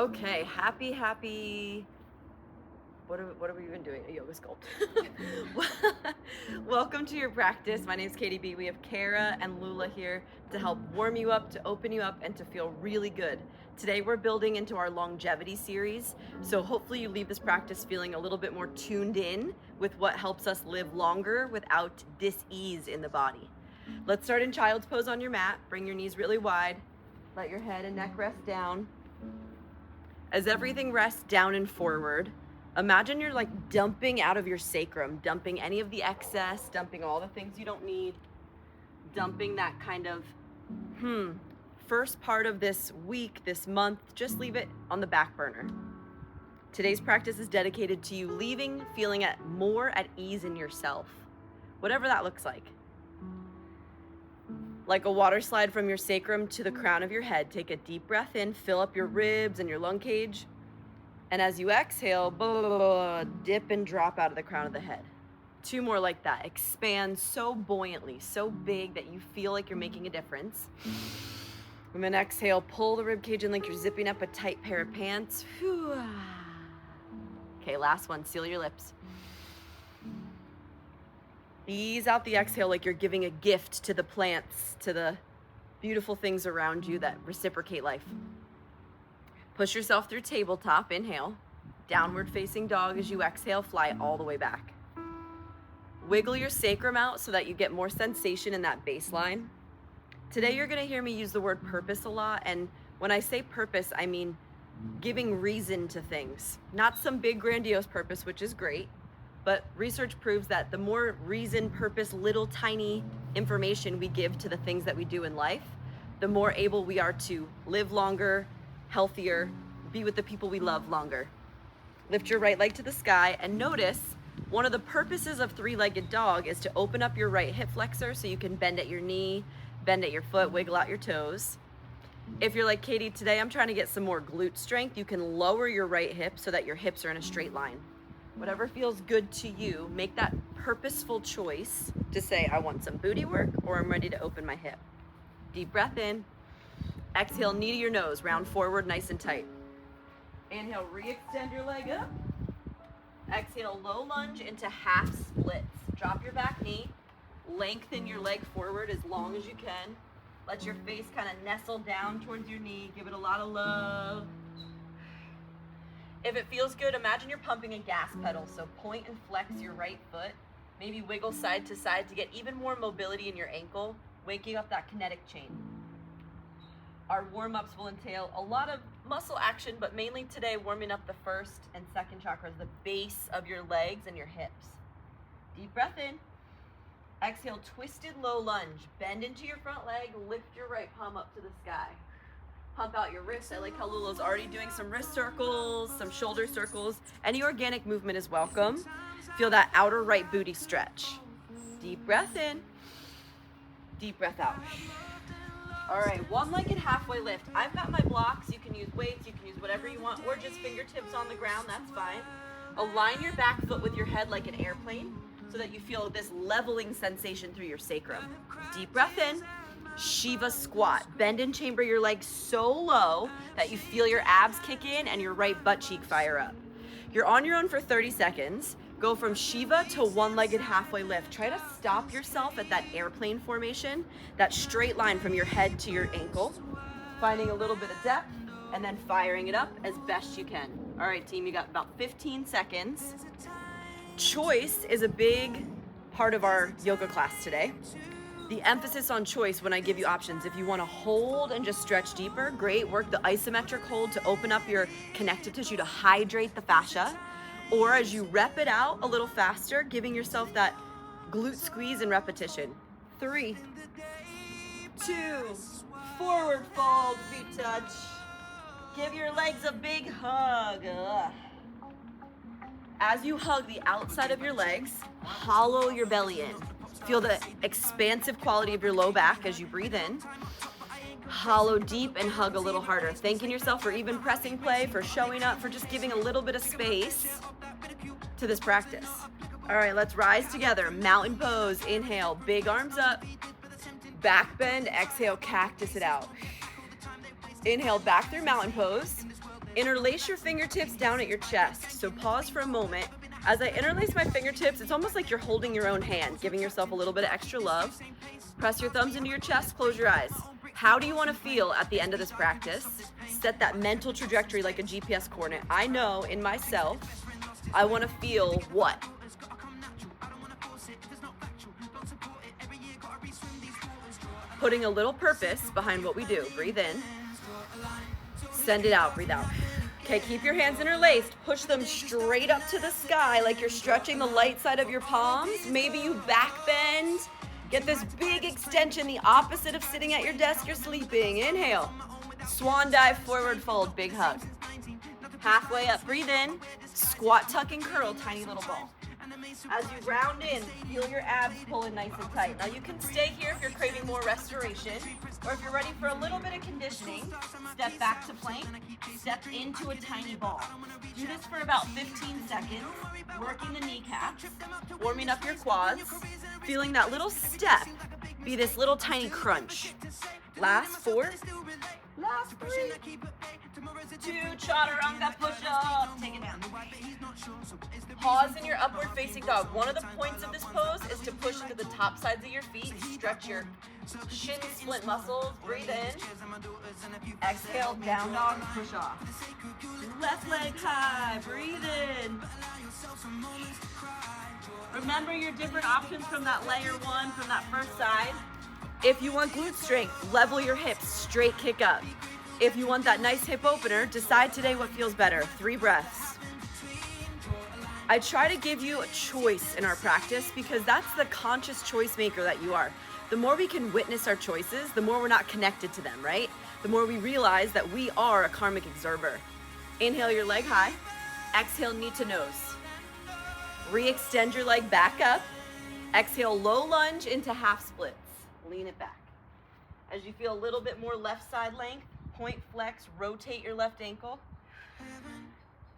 Okay, happy. What are we even doing? A yoga sculpt. Welcome to your practice. My name is Katie B. We have Kara and Lula here to help warm you up, to open you up, and to feel really good. Today we're building into our longevity series, so hopefully you leave this practice feeling a little bit more tuned in with what helps us live longer without dis-ease in the body. Let's start in child's pose on your mat. Bring your knees really wide. Let your head and neck rest down. As everything rests down and forward, imagine you're like dumping out of your sacrum, dumping any of the excess, dumping all the things you don't need, dumping that kind of, first part of this week, this month, just leave it on the back burner. Today's practice is dedicated to you leaving feeling more at ease in yourself, whatever that looks like. Like a water slide from your sacrum to the crown of your head. Take a deep breath in, fill up your ribs and your lung cage. And as you exhale, dip and drop out of the crown of the head. 2 more like that. Expand so buoyantly, so big that you feel like you're making a difference. And then exhale, pull the rib cage in like you're zipping up a tight pair of pants. Okay, last one, seal your lips. Ease out the exhale like you're giving a gift to the plants, to the beautiful things around you that reciprocate life. Push yourself through tabletop, inhale. Downward facing dog as you exhale, fly all the way back. Wiggle your sacrum out so that you get more sensation in that baseline. Today you're gonna hear me use the word purpose a lot, and when I say purpose, I mean giving reason to things. Not some big grandiose purpose, which is great, but research proves that the more reason, purpose, little tiny information we give to the things that we do in life, the more able we are to live longer, healthier, be with the people we love longer. Lift your right leg to the sky and notice one of the purposes of three-legged dog is to open up your right hip flexor so you can bend at your knee, bend at your foot, wiggle out your toes. If you're like Katie, today I'm trying to get some more glute strength, you can lower your right hip so that your hips are in a straight line. Whatever feels good to you, make that purposeful choice to say, I want some booty work or I'm ready to open my hip. Deep breath in. Exhale, knee to your nose, round forward, nice and tight. Inhale, re-extend your leg up. Exhale, low lunge into half splits. Drop your back knee, lengthen your leg forward as long as you can. Let your face kind of nestle down towards your knee, give it a lot of love. If it feels good, imagine you're pumping a gas pedal, so point and flex your right foot, maybe wiggle side to side to get even more mobility in your ankle, waking up that kinetic chain. Our warm-ups will entail a lot of muscle action, but mainly today warming up the first and second chakras, the base of your legs and your hips. Deep breath in. Exhale, twisted low lunge. Bend into your front leg, lift your right palm up to the sky. Pump out your wrists. I like how Lula's already doing some wrist circles, some shoulder circles. Any organic movement is welcome. Feel that outer right booty stretch. Deep breath in. Deep breath out. All right, one-legged halfway lift. I've got my blocks. You can use weights, you can use whatever you want, or just fingertips on the ground, that's fine. Align your back foot with your head like an airplane so that you feel this leveling sensation through your sacrum. Deep breath in. Shiva squat. Bend and chamber your legs so low that you feel your abs kick in and your right butt cheek fire up. You're on your own for 30 seconds. Go from Shiva to one-legged halfway lift. Try to stop yourself at that airplane formation, that straight line from your head to your ankle, finding a little bit of depth and then firing it up as best you can. All right, team, you got about 15 seconds. Choice is a big part of our yoga class today. The emphasis on choice when I give you options. If you want to hold and just stretch deeper, great. Work the isometric hold to open up your connective tissue to hydrate the fascia. Or as you rep it out a little faster, giving yourself that glute squeeze and repetition. 3, 2, forward fold, feet touch. Give your legs a big hug. As you hug the outside of your legs, hollow your belly in. Feel the expansive quality of your low back as you breathe in. Hollow deep and hug a little harder. Thanking yourself for even pressing play, for showing up, for just giving a little bit of space to this practice. All right, let's rise together. Mountain pose. Inhale, big arms up. Back bend, exhale, cactus it out. Inhale, back through mountain pose. Interlace your fingertips down at your chest. So pause for a moment. As I interlace my fingertips, it's almost like you're holding your own hand, giving yourself a little bit of extra love. Press your thumbs into your chest, close your eyes. How do you want to feel at the end of this practice? Set that mental trajectory like a GPS coordinate. I know in myself, I want to feel what? Putting a little purpose behind what we do. Breathe in. Send it out, breathe out. Okay, keep your hands interlaced. Push them straight up to the sky like you're stretching the light side of your palms. Maybe you back bend. Get this big extension, the opposite of sitting at your desk, you're sleeping. Inhale. Swan dive, forward fold, big hug. Halfway up, breathe in. Squat, tuck, and curl, tiny little ball. As you round in, feel your abs pull in nice and tight. Now you can stay here if you're craving more restoration, or if you're ready for a little bit of conditioning, step back to plank, step into a tiny ball. Do this for about 15 seconds, working the kneecaps, warming up your quads, feeling that little step be this little tiny crunch. Last 4, last 3, 2, chaturanga push-up, take it down. Pause in your upward facing dog. One of the points of this pose is to push into the top sides of your feet, stretch your shin split muscles, breathe in. Exhale, down dog, push off. Left leg high, breathe in. Remember your different options from that layer 1, from that first side. If you want glute strength, level your hips, straight kick up. If you want that nice hip opener, decide today what feels better. 3 breaths. I try to give you a choice in our practice because that's the conscious choice maker that you are. The more we can witness our choices, the more we're not connected to them, right? The more we realize that we are a karmic observer. Inhale your leg high. Exhale knee to nose. Re-extend your leg back up. Exhale low lunge into half splits. Lean it back. As you feel a little bit more left side length, point flex, rotate your left ankle.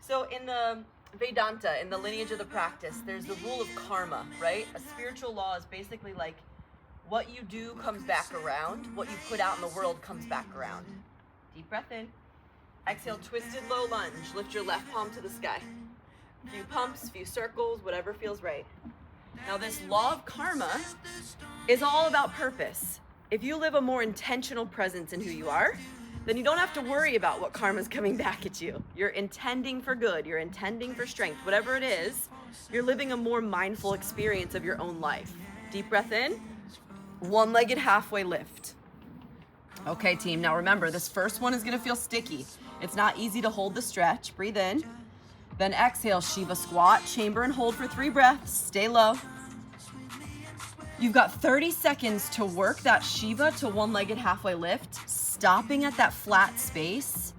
So in the Vedanta, in the lineage of the practice, there's the rule of karma, right? A spiritual law is basically like what you do comes back around, what you put out in the world comes back around. Deep breath in. Exhale, twisted low lunge. Lift your left palm to the sky. Few pumps, few circles, whatever feels right. Now this law of karma is all about purpose. If you live a more intentional presence in who you are, then you don't have to worry about what karma's coming back at you. You're intending for good, you're intending for strength, whatever it is, you're living a more mindful experience of your own life. Deep breath in, one-legged halfway lift. Okay, team, now remember, this first one is gonna feel sticky. It's not easy to hold the stretch. Breathe in, then exhale, Shiva squat, chamber and hold for 3 breaths, stay low. You've got 30 seconds to work that Shiva to one-legged halfway lift, stopping at that flat space.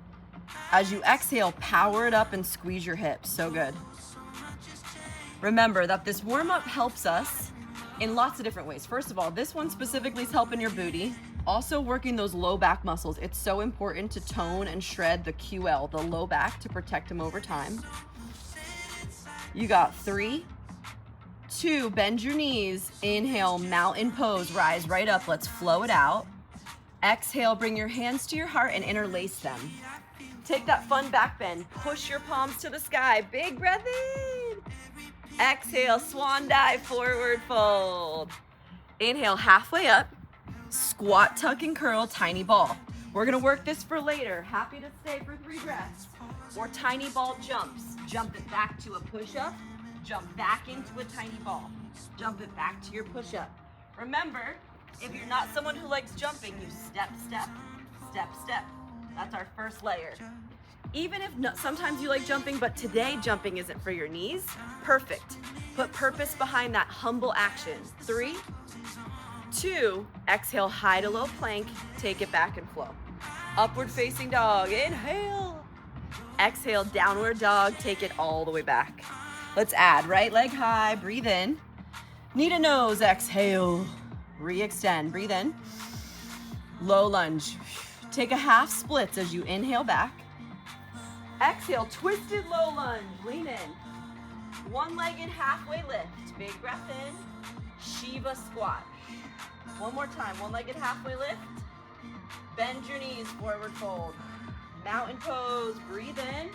As you exhale, power it up and squeeze your hips. So good. Remember that this warm-up helps us in lots of different ways. First of all, this one specifically is helping your booty. Also working those low back muscles. It's so important to tone and shred the QL, the low back, to protect them over time. You got 3, 2, bend your knees. Inhale, mountain pose, rise right up. Let's flow it out. Exhale, bring your hands to your heart and interlace them. Take that fun back bend. Push your palms to the sky. Big breath in. Exhale, swan dive, forward fold. Inhale, halfway up. Squat, tuck, and curl, tiny ball. We're gonna work this for later. Happy to stay for 3 breaths. Or tiny ball jumps. Jump it back to a push-up. Jump back into a tiny ball. Jump it back to your push-up. Remember, if you're not someone who likes jumping, you step, step, step, step. That's our first layer. Even if sometimes you like jumping, but today jumping isn't for your knees, perfect. Put purpose behind that humble action. 3, 2, exhale, high to low plank, take it back and flow. Upward facing dog, inhale. Exhale, downward dog, take it all the way back. Let's add right leg high, breathe in. Knee to nose, exhale. Re-extend, breathe in. Low lunge. Take a half splits as you inhale back. Exhale, twisted low lunge, lean in. One-legged halfway lift, big breath in. Shiva squat. One more time, one-legged halfway lift. Bend your knees, forward fold. Mountain pose, breathe in.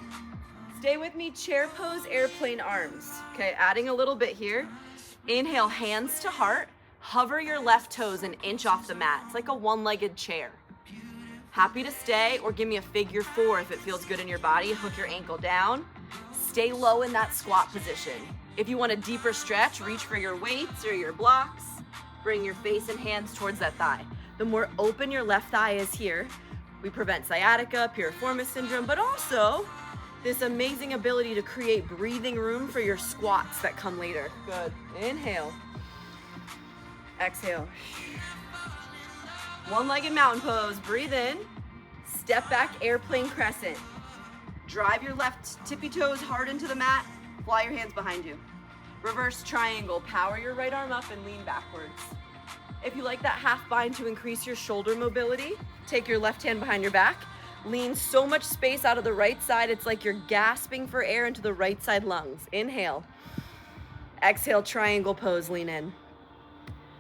Stay with me, chair pose, airplane arms. Okay, adding a little bit here. Inhale, hands to heart. Hover your left toes an inch off the mat. It's like a one-legged chair. Happy to stay, or give me a figure 4 if it feels good in your body. Hook your ankle down. Stay low in that squat position. If you want a deeper stretch, reach for your weights or your blocks. Bring your face and hands towards that thigh. The more open your left thigh is here, we prevent sciatica, piriformis syndrome, but also this amazing ability to create breathing room for your squats that come later. Good. Inhale. Exhale. One-legged mountain pose. Breathe in. Step back, airplane crescent. Drive your left tippy toes hard into the mat. Fly your hands behind you. Reverse triangle. Power your right arm up and lean backwards. If you like that half bind to increase your shoulder mobility, take your left hand behind your back. Lean so much space out of the right side, it's like you're gasping for air into the right side lungs. Inhale. Exhale, triangle pose, lean in.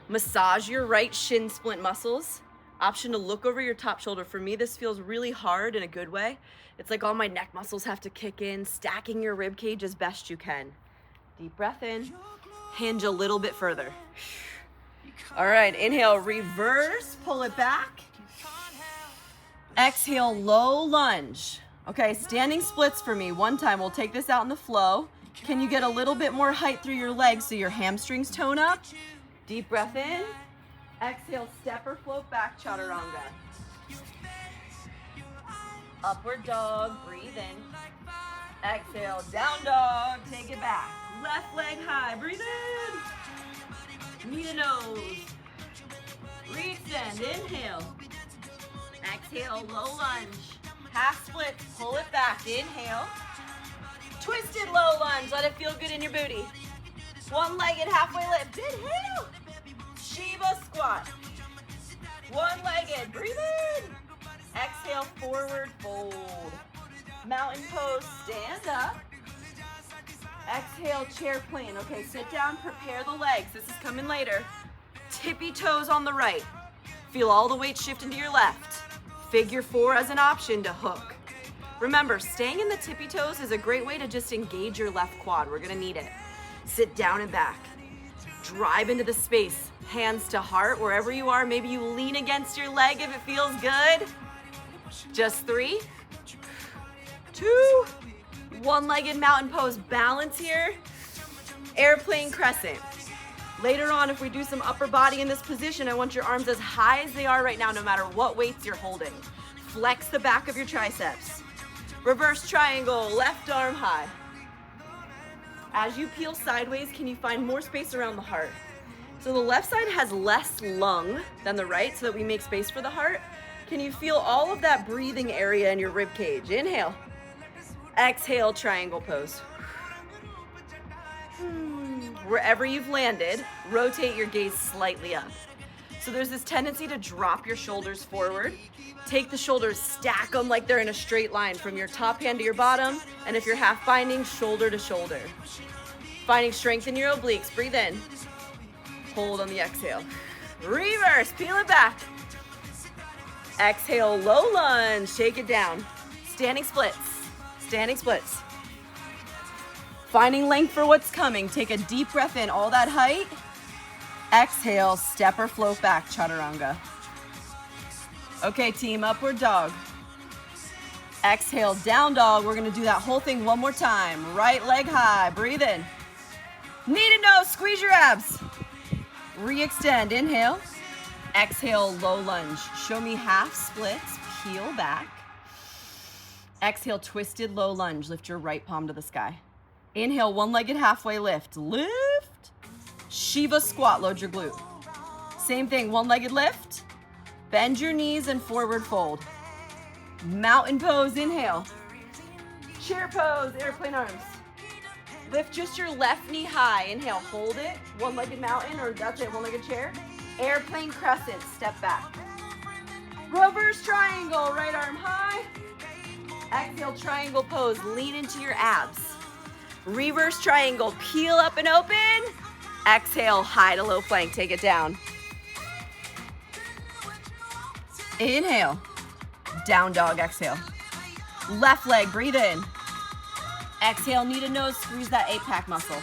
Massage your right shin splint muscles. Option to look over your top shoulder. For me, this feels really hard in a good way. It's like all my neck muscles have to kick in, stacking your rib cage as best you can. Deep breath in. Hinge a little bit further. All right, inhale, reverse, pull it back. Exhale, low lunge. Okay, standing splits for me. One time, we'll take this out in the flow. Can you get a little bit more height through your legs so your hamstrings tone up? Deep breath in. Exhale, step or float back, chaturanga. Upward dog, breathe in. Exhale, down dog, take it back. Left leg high, breathe in. Knee to nose. Re-extend, inhale. Exhale, low lunge. Half split, pull it back, inhale. Twisted low lunge, let it feel good in your booty. One-legged halfway lift, inhale. Shiva squat. One-legged, breathe in. Exhale, forward fold. Mountain pose, stand up. Exhale, chair plane. Okay, sit down, prepare the legs. This is coming later. Tippy toes on the right. Feel all the weight shift into your left. Figure 4 as an option to hook. Remember, staying in the tippy toes is a great way to just engage your left quad. We're gonna need it. Sit down and back. Drive into the space. Hands to heart, wherever you are. Maybe you lean against your leg if it feels good. Just 3, 2, one-legged mountain pose. Balance here. Airplane crescent. Later on, if we do some upper body in this position, I want your arms as high as they are right now, no matter what weights you're holding. Flex the back of your triceps. Reverse triangle, left arm high. As you peel sideways, can you find more space around the heart? So the left side has less lung than the right, so that we make space for the heart. Can you feel all of that breathing area in your rib cage? Inhale. Exhale, triangle pose. Wherever you've landed, rotate your gaze slightly up. So there's this tendency to drop your shoulders forward. Take the shoulders, stack them like they're in a straight line from your top hand to your bottom, and if you're half binding, shoulder to shoulder. Finding strength in your obliques, breathe in. Hold on the exhale. Reverse, peel it back. Exhale, low lunge, shake it down. Standing splits, standing splits. Finding length for what's coming. Take a deep breath in, all that height. Exhale, step or float back, chaturanga. Okay, team, upward dog. Exhale, down dog. We're gonna do that whole thing one more time. Right leg high, breathe in. Knee to nose, squeeze your abs. Re-extend, inhale. Exhale, low lunge. Show me half splits, peel back. Exhale, twisted low lunge. Lift your right palm to the sky. Inhale, one-legged halfway lift. Lift. Shiva squat, load your glute. Same thing, one-legged lift. Bend your knees and forward fold. Mountain pose, inhale. Chair pose, airplane arms. Lift just your left knee high. Inhale, hold it. One-legged mountain, or that's it, one-legged chair. Airplane crescent, step back. Reverse triangle, right arm high. Exhale, triangle pose, lean into your abs. Reverse triangle, peel up and open. Exhale, high to low plank, take it down. Inhale, down dog, exhale. Left leg, breathe in. Exhale, knee to nose, squeeze that 8-pack muscle.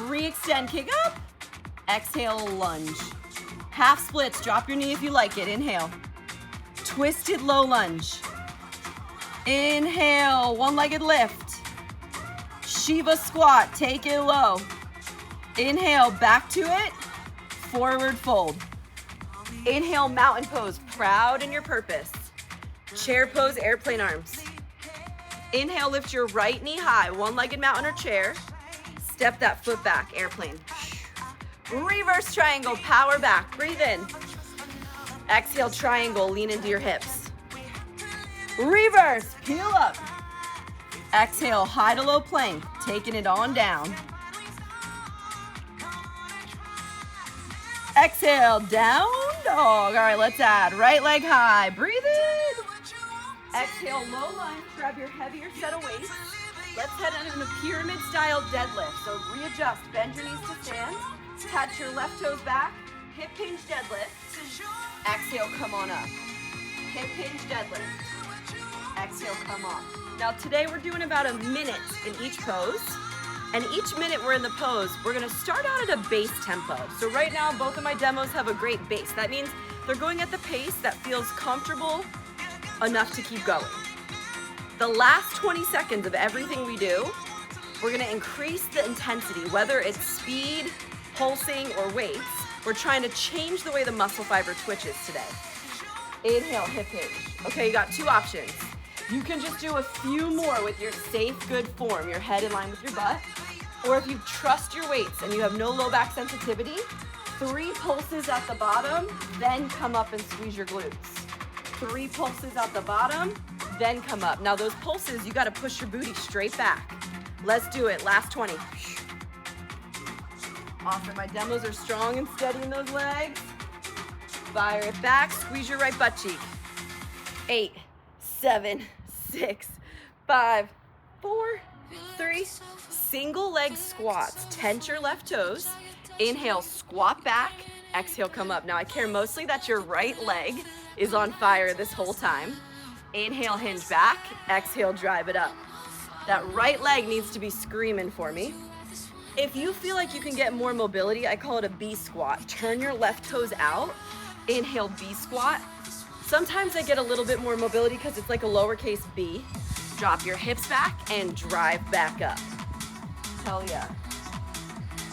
Re-extend, kick up. Exhale, lunge. Half splits, drop your knee if you like it. Inhale. Twisted low lunge. Inhale, one-legged lift. Shiva squat, take it low. Inhale, back to it. Forward fold. Inhale, mountain pose, proud in your purpose. Chair pose, airplane arms. Inhale, lift your right knee high, one-legged mountain or chair. Step that foot back, airplane. Reverse triangle, power back, breathe in. Exhale, triangle, lean into your hips. Reverse, peel up. Exhale, high to low plank, taking it on down. Exhale, down dog. All right, let's add right leg high, breathe in. Exhale, low lunge, grab your heavier set of weights. Let's head into a pyramid style deadlift. So readjust, bend your knees to stand. Touch your left toes back, hip hinge deadlift. Exhale, come on up. Hip hinge deadlift. Exhale, come on. Now today we're doing about a minute in each pose. And each minute we're in the pose, we're gonna start out at a base tempo. So right now, both of my demos have a great base. That means they're going at the pace that feels comfortable enough to keep going. The last 20 seconds of everything we do, we're gonna increase the intensity, whether it's speed, pulsing, or weights. We're trying to change the way the muscle fiber twitches today. Inhale, hip hinge. Okay, you got two options. You can just do a few more with your safe, good form, your head in line with your butt. Or if you trust your weights and you have no low back sensitivity, 3 pulses at the bottom, then come up and squeeze your glutes. 3 pulses at the bottom, then come up. Now those pulses, you gotta push your booty straight back. Let's do it, last 20. Awesome, my demos are strong and steady in those legs. Fire it back, squeeze your right butt cheek. 8, 7, 6, 5, 4, 3. Single leg squats, tense your left toes. Inhale, squat back. Exhale, come up. Now I care mostly that your right leg is on fire this whole time. Inhale, hinge back. Exhale, drive it up. That right leg needs to be screaming for me. If you feel like you can get more mobility, I call it a B squat. Turn your left toes out. Inhale, B squat. Sometimes I get a little bit more mobility because it's like a lowercase b. Drop your hips back and drive back up. Hell yeah.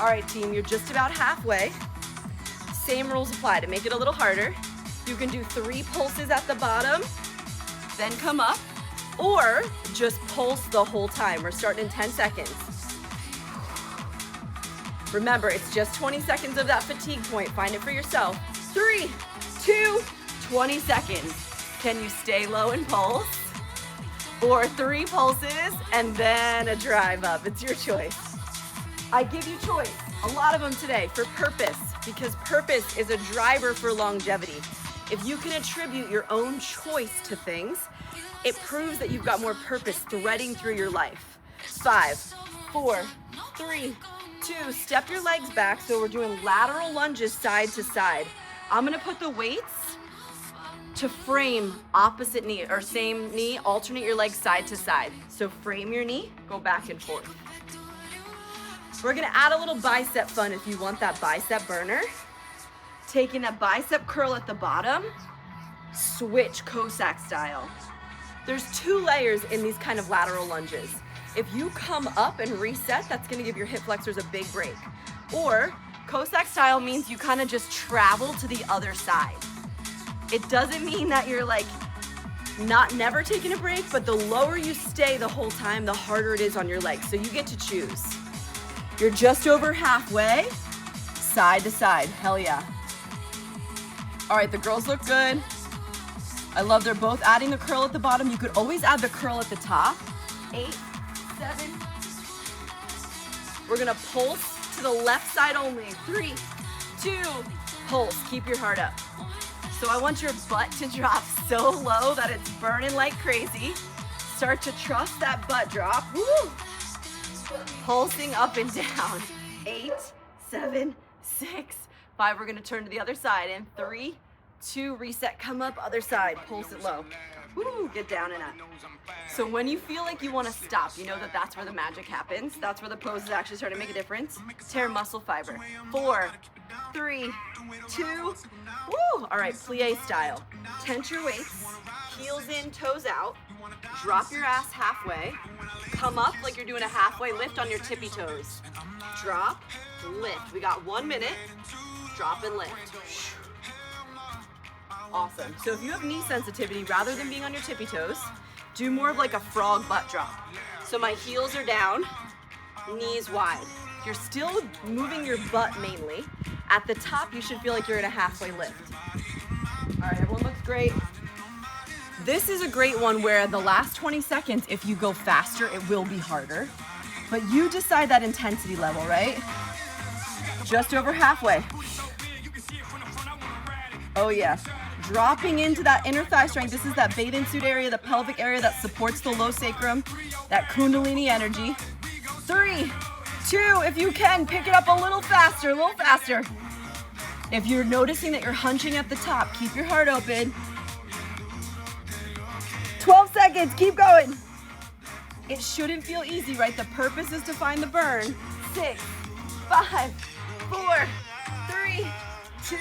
All right, team, you're just about halfway. Same rules apply. To make it a little harder, you can do 3 pulses at the bottom, then come up, or just pulse the whole time. We're starting in 10 seconds. Remember, it's just 20 seconds of that fatigue point. Find it for yourself. 3, 2, 20 seconds. Can you stay low and pulse? Or 3 pulses and then a drive up. It's your choice. I give you choice, a lot of them today, for purpose, because purpose is a driver for longevity. If you can attribute your own choice to things, it proves that you've got more purpose threading through your life. 5, 4, 3, 2, step your legs back. So we're doing lateral lunges side to side. I'm gonna put the weights to frame opposite knee or same knee, alternate your legs side to side. So frame your knee, go back and forth. We're gonna add a little bicep fun if you want that bicep burner. Taking that bicep curl at the bottom, switch Cossack style. There's 2 layers in these kind of lateral lunges. If you come up and reset, that's gonna give your hip flexors a big break. Or Cossack style means you kind of just travel to the other side. It doesn't mean that you're like never taking a break, but the lower you stay the whole time, the harder it is on your legs. So you get to choose. You're just over halfway, side to side, hell yeah. All right, the girls look good. I love they're both adding the curl at the bottom. You could always add the curl at the top. 8, 7. We're gonna pulse to the left side only. 3, 2, pulse, keep your heart up. So I want your butt to drop so low that it's burning like crazy. Start to trust that butt drop. Woo! Pulsing up and down. 8, 7, 6, 5. We're gonna turn to the other side in 3, 2, reset, come up, other side, pulse it low. Woo, get down and up. So when you feel like you want to stop, you know that that's where the magic happens. That's where the poses actually start to make a difference. Tear muscle fiber. 4, 3, 2, woo! All right, plie style. Tense your weights, heels in, toes out. Drop your ass halfway. Come up like you're doing a halfway lift on your tippy toes. Drop, lift. We got 1 minute. Drop and lift. Awesome. So if you have knee sensitivity, rather than being on your tippy toes, do more of like a frog butt drop. So my heels are down, knees wide. You're still moving your butt mainly. At the top, you should feel like you're in a halfway lift. All right, everyone looks great. This is a great one where the last 20 seconds, if you go faster, it will be harder. But you decide that intensity level, right? Just over halfway. Oh yeah. Dropping into that inner thigh strength. This is that bathing suit area, the pelvic area that supports the low sacrum, that kundalini energy. 3, 2, if you can, pick it up a little faster, a little faster. If you're noticing that you're hunching at the top, keep your heart open. 12 seconds, keep going. It shouldn't feel easy, right? The purpose is to find the burn. 6, 5, 4, 3, 2,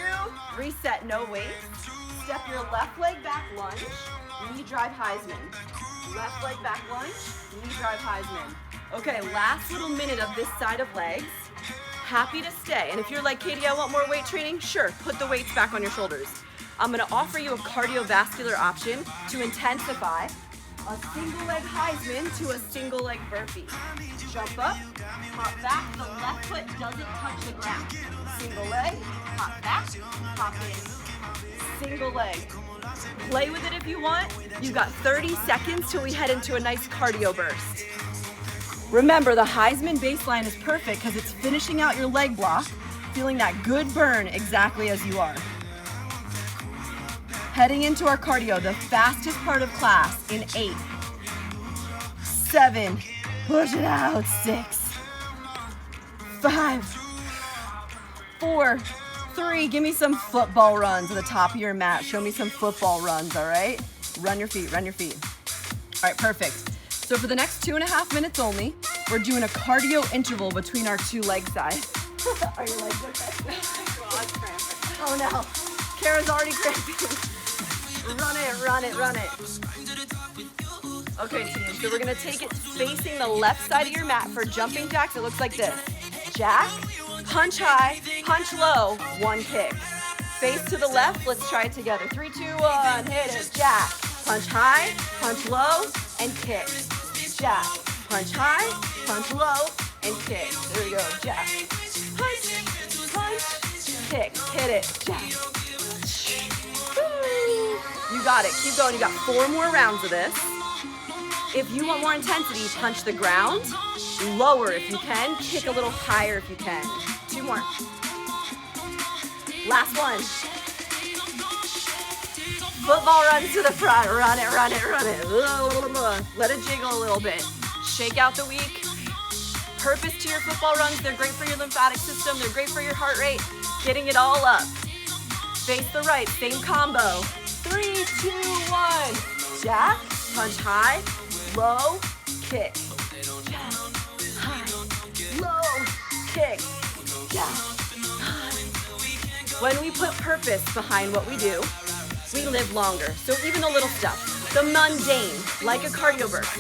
reset, no weight. Step your left leg back lunge, knee drive Heisman. Left leg back lunge, knee drive Heisman. Okay, last little minute of this side of legs. Happy to stay. And if you're like, Katie, I want more weight training, sure, put the weights back on your shoulders. I'm gonna offer you a cardiovascular option to intensify a single leg Heisman to a single leg burpee. Jump up, hop back, the left foot doesn't touch the ground. Single leg, hop back, hop in. Single leg. Play with it if you want. You've got 30 seconds till we head into a nice cardio burst. Remember, the Heisman baseline is perfect because it's finishing out your leg block, feeling that good burn exactly as you are. Heading into our cardio, the fastest part of class in 8, 7, push it out, 6, 5, 4, 3, give me some football runs at the top of your mat. Show me some football runs, all right? Run your feet, run your feet. All right, perfect. So for the next 2.5 minutes only, we're doing a cardio interval between our 2 leg sides. Are your legs okay? Oh no, Kara's already cramping. Run it, run it, run it. Okay, team, so we're gonna take it facing the left side of your mat for jumping jacks. It looks like this. Jack, punch high, punch low, 1 kick. Face to the left, let's try it together. 3, 2, 1, hit it. Jack, punch high, punch low, and kick. Jack, punch high, punch low, and kick. There we go, Jack. Punch, punch, kick, hit it, Jack. Woo. You got it, keep going. You got 4 more rounds of this. If you want more intensity, punch the ground, lower if you can, kick a little higher if you can. 2 more. Last one. Football runs to the front, run it, run it, run it. Let it jiggle a little bit. Shake out the weak. Purpose to your football runs, they're great for your lymphatic system, they're great for your heart rate, getting it all up. Face the right, same combo. 3, 2, 1. Jack, punch high, low, kick. Jack, high, low, kick. Jack, high. When we put purpose behind what we do, we live longer. So even the little stuff, the mundane, like a cardio burst.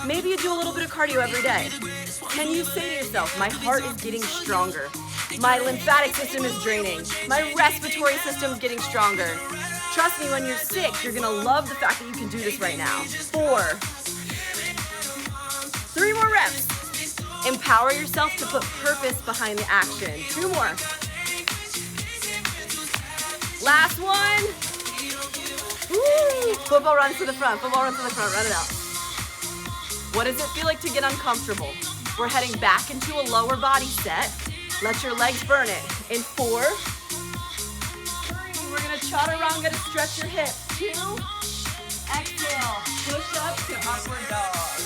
Maybe you do a little bit of cardio every day. Can you say to yourself, my heart is getting stronger. My lymphatic system is draining. My respiratory system is getting stronger. Trust me, when you're sick, you're gonna love the fact that you can do this right now. 4, 3 more reps. Empower yourself to put purpose behind the action. 2 more. Last one. Woo! Football runs to the front, football runs to the front, run it out. What does it feel like to get uncomfortable? We're heading back into a lower body set. Let your legs burn it. In 4, 3, we're gonna chaturanga to stretch your hips. 2, exhale, push up to upward dog.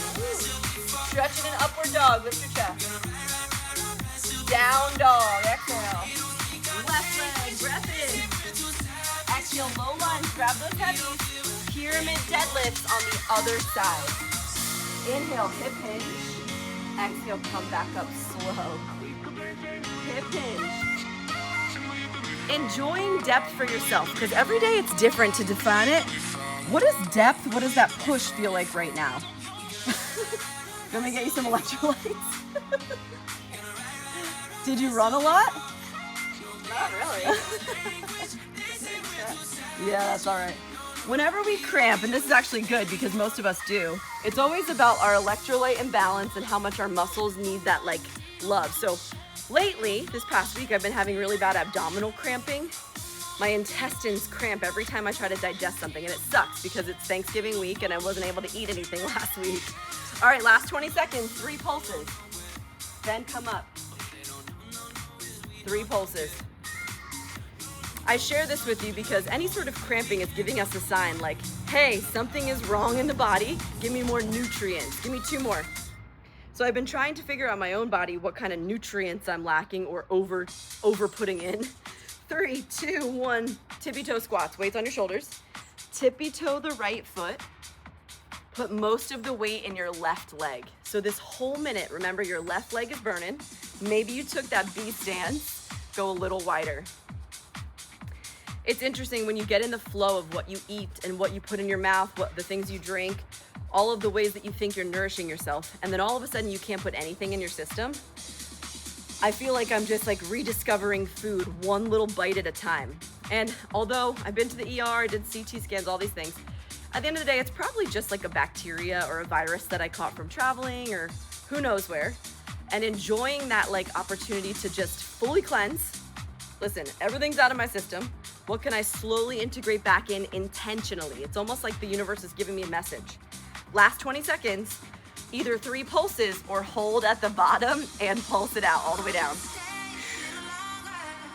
Stretch it in upward dog, lift your chest. Down dog, exhale. Left leg, breath in. Exhale. Exhale, low lunge, grab those heavies. Pyramid deadlifts on the other side. Inhale, hip hinge. Exhale, come back up slow. Hip hinge. Enjoying depth for yourself, because every day it's different to define it. What is depth? What does that push feel like right now? Let me get you some electrolytes. Did you run a lot? Not really. Yeah, that's all right. Whenever we cramp, and this is actually good because most of us do, it's always about our electrolyte imbalance and how much our muscles need that like love. So lately, this past week, I've been having really bad abdominal cramping. My intestines cramp every time I try to digest something, and it sucks because it's Thanksgiving week and I wasn't able to eat anything last week. All right, last 20 seconds, 3 pulses. Then come up. 3 pulses. I share this with you because any sort of cramping is giving us a sign like, hey, something is wrong in the body. Give me more nutrients. Give me 2 more. So I've been trying to figure out my own body what kind of nutrients I'm lacking or over putting in. 3, 2, 1, tippy toe squats. Weights on your shoulders. Tippy toe the right foot. Put most of the weight in your left leg. So this whole minute, remember your left leg is burning. Maybe you took that B stance, go a little wider. It's interesting when you get in the flow of what you eat and what you put in your mouth, what the things you drink, all of the ways that you think you're nourishing yourself, and then all of a sudden you can't put anything in your system. I feel like I'm just like rediscovering food one little bite at a time. And although I've been to the ER, I did CT scans, all these things, at the end of the day, it's probably just like a bacteria or a virus that I caught from traveling or who knows where. And enjoying that like opportunity to just fully cleanse. Listen, everything's out of my system. What can I slowly integrate back in intentionally? It's almost like the universe is giving me a message. Last 20 seconds, either 3 pulses or hold at the bottom and pulse it out all the way down.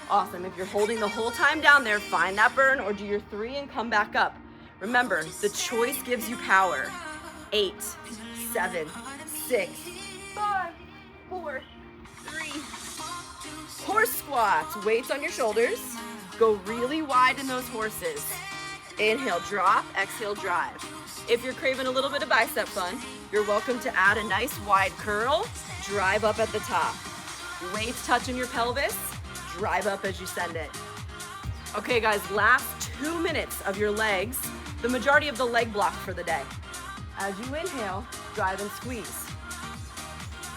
Awesome. If you're holding the whole time down there, find that burn or do your 3 and come back up. Remember, the choice gives you power. 8, 7, 6, 5, 4, 3. Horse squats, weights on your shoulders. Go really wide in those horses. Inhale, drop, exhale, drive. If you're craving a little bit of bicep fun, you're welcome to add a nice wide curl, drive up at the top. Weights touching your pelvis, drive up as you send it. Okay guys, last 2 minutes of your legs, the majority of the leg block for the day. As you inhale, drive and squeeze.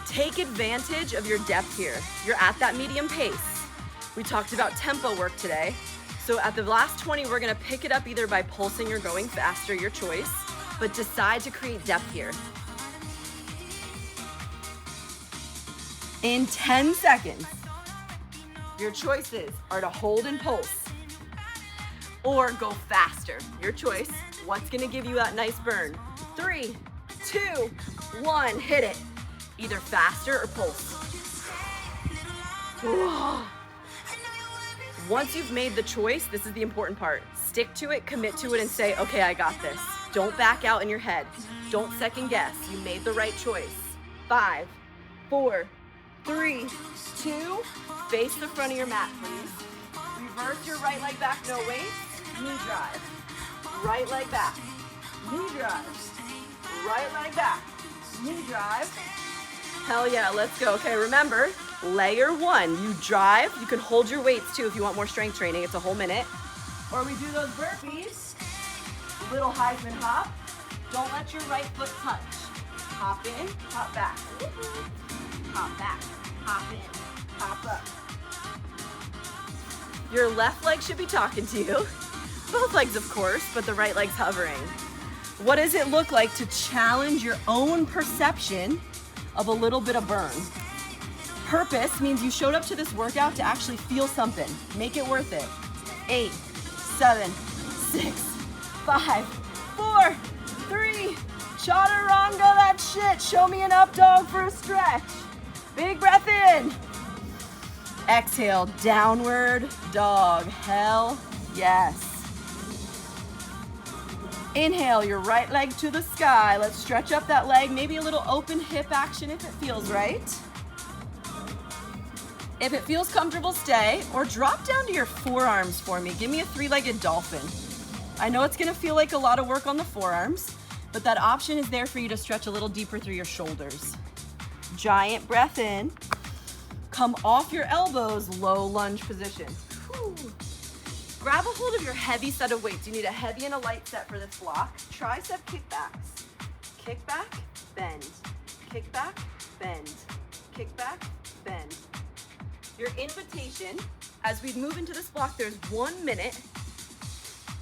Take advantage of your depth here. You're at that medium pace. We talked about tempo work today. So at the last 20, we're gonna pick it up either by pulsing or going faster, your choice, but decide to create depth here. In 10 seconds, your choices are to hold and pulse or go faster. Your choice. What's gonna give you that nice burn? 3, 2, 1, hit it. Either faster or pulse. Once you've made the choice, this is the important part. Stick to it, commit to it, and say, okay, I got this. Don't back out in your head. Don't second guess. You made the right choice. 5, 4, 3, 2. Face the front of your mat, please. Reverse your right leg back, no weight. Knee drive. Right leg back. Knee drive. Right leg back. Knee drive. Hell yeah, let's go. Okay, remember, layer 1, you drive. You can hold your weights too if you want more strength training. It's a whole minute. Or we do those burpees. Little Heisman hop. Don't let your right foot touch. Hop in, hop back. Hop back, hop in, hop up. Your left leg should be talking to you. Both legs, of course, but the right leg's hovering. What does it look like to challenge your own perception of a little bit of burn? Purpose means you showed up to this workout to actually feel something. Make it worth it. 8, 7, 6, 5, 4, 3. Chaturanga that shit. Show me an up dog for a stretch. Big breath in. Exhale, downward dog. Hell yes. Inhale, your right leg to the sky. Let's stretch up that leg. Maybe a little open hip action if it feels right. If it feels comfortable, stay, or drop down to your forearms for me. Give me a three-legged dolphin. I know it's gonna feel like a lot of work on the forearms, but that option is there for you to stretch a little deeper through your shoulders. Giant breath in. Come off your elbows, low lunge position. Whew. Grab a hold of your heavy set of weights. You need a heavy and a light set for this block. Tricep kickbacks. Kick back, bend. Kick back, bend. Kick back, bend. Your invitation, as we move into this block, there's 1 minute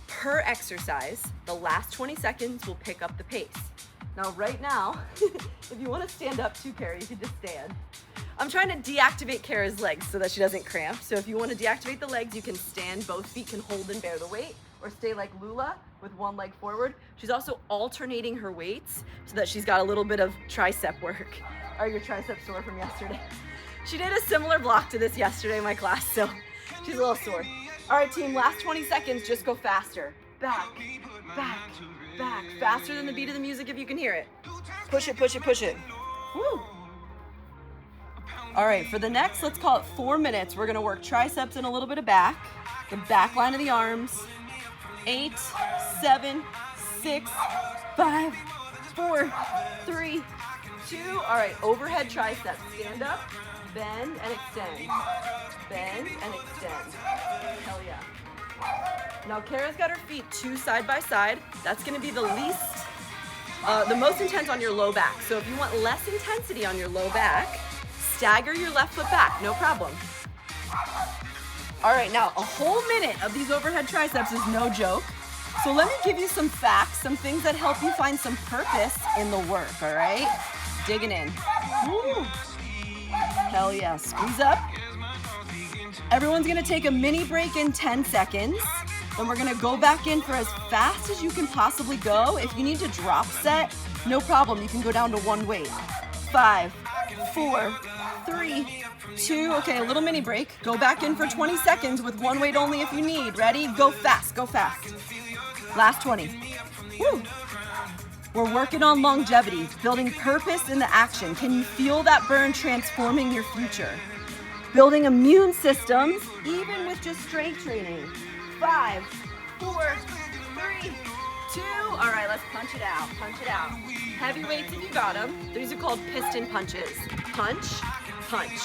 per exercise. The last 20 seconds will pick up the pace. Now, right now, if you want to stand up too, Kara, you can just stand. I'm trying to deactivate Kara's legs so that she doesn't cramp. So if you want to deactivate the legs, you can stand. Both feet can hold and bear the weight, or stay like Lula with one leg forward. She's also alternating her weights so that she's got a little bit of tricep work. Are your triceps sore from yesterday? She did a similar block to this yesterday in my class, so she's a little sore. All right, team, last 20 seconds, just go faster. Back, back, back. Faster than the beat of the music if you can hear it. Push it, push it, push it. Woo. All right, for the next, let's call it 4 minutes, we're gonna work triceps and a little bit of back, the back line of the arms. 8, 7, 6, 5, 4, 3, 2. All right, overhead triceps. Stand up, bend and extend. Bend and extend. Hell yeah. Now Kara's got her feet 2 side by side. That's gonna be the most intense on your low back. So if you want less intensity on your low back, stagger your left foot back, no problem. All right, now a whole minute of these overhead triceps is no joke. So let me give you some facts, some things that help you find some purpose in the work, all right? Digging in. Woo. Hell yeah, squeeze up. Everyone's gonna take a mini break in 10 seconds. Then we're gonna go back in for as fast as you can possibly go. If you need to drop set, no problem, you can go down to 1 weight. 5, 4, 3, 2, okay, a little mini break. Go back in for 20 seconds with 1 weight only if you need. Ready? Go fast, go fast. Last 20. Woo. We're working on longevity, building purpose in the action. Can you feel that burn transforming your future? Building immune systems, even with just strength training. 5, 4, 3, 2. All right, let's punch it out, punch it out. Heavy weights if you got them. These are called piston punches. Punch, punch.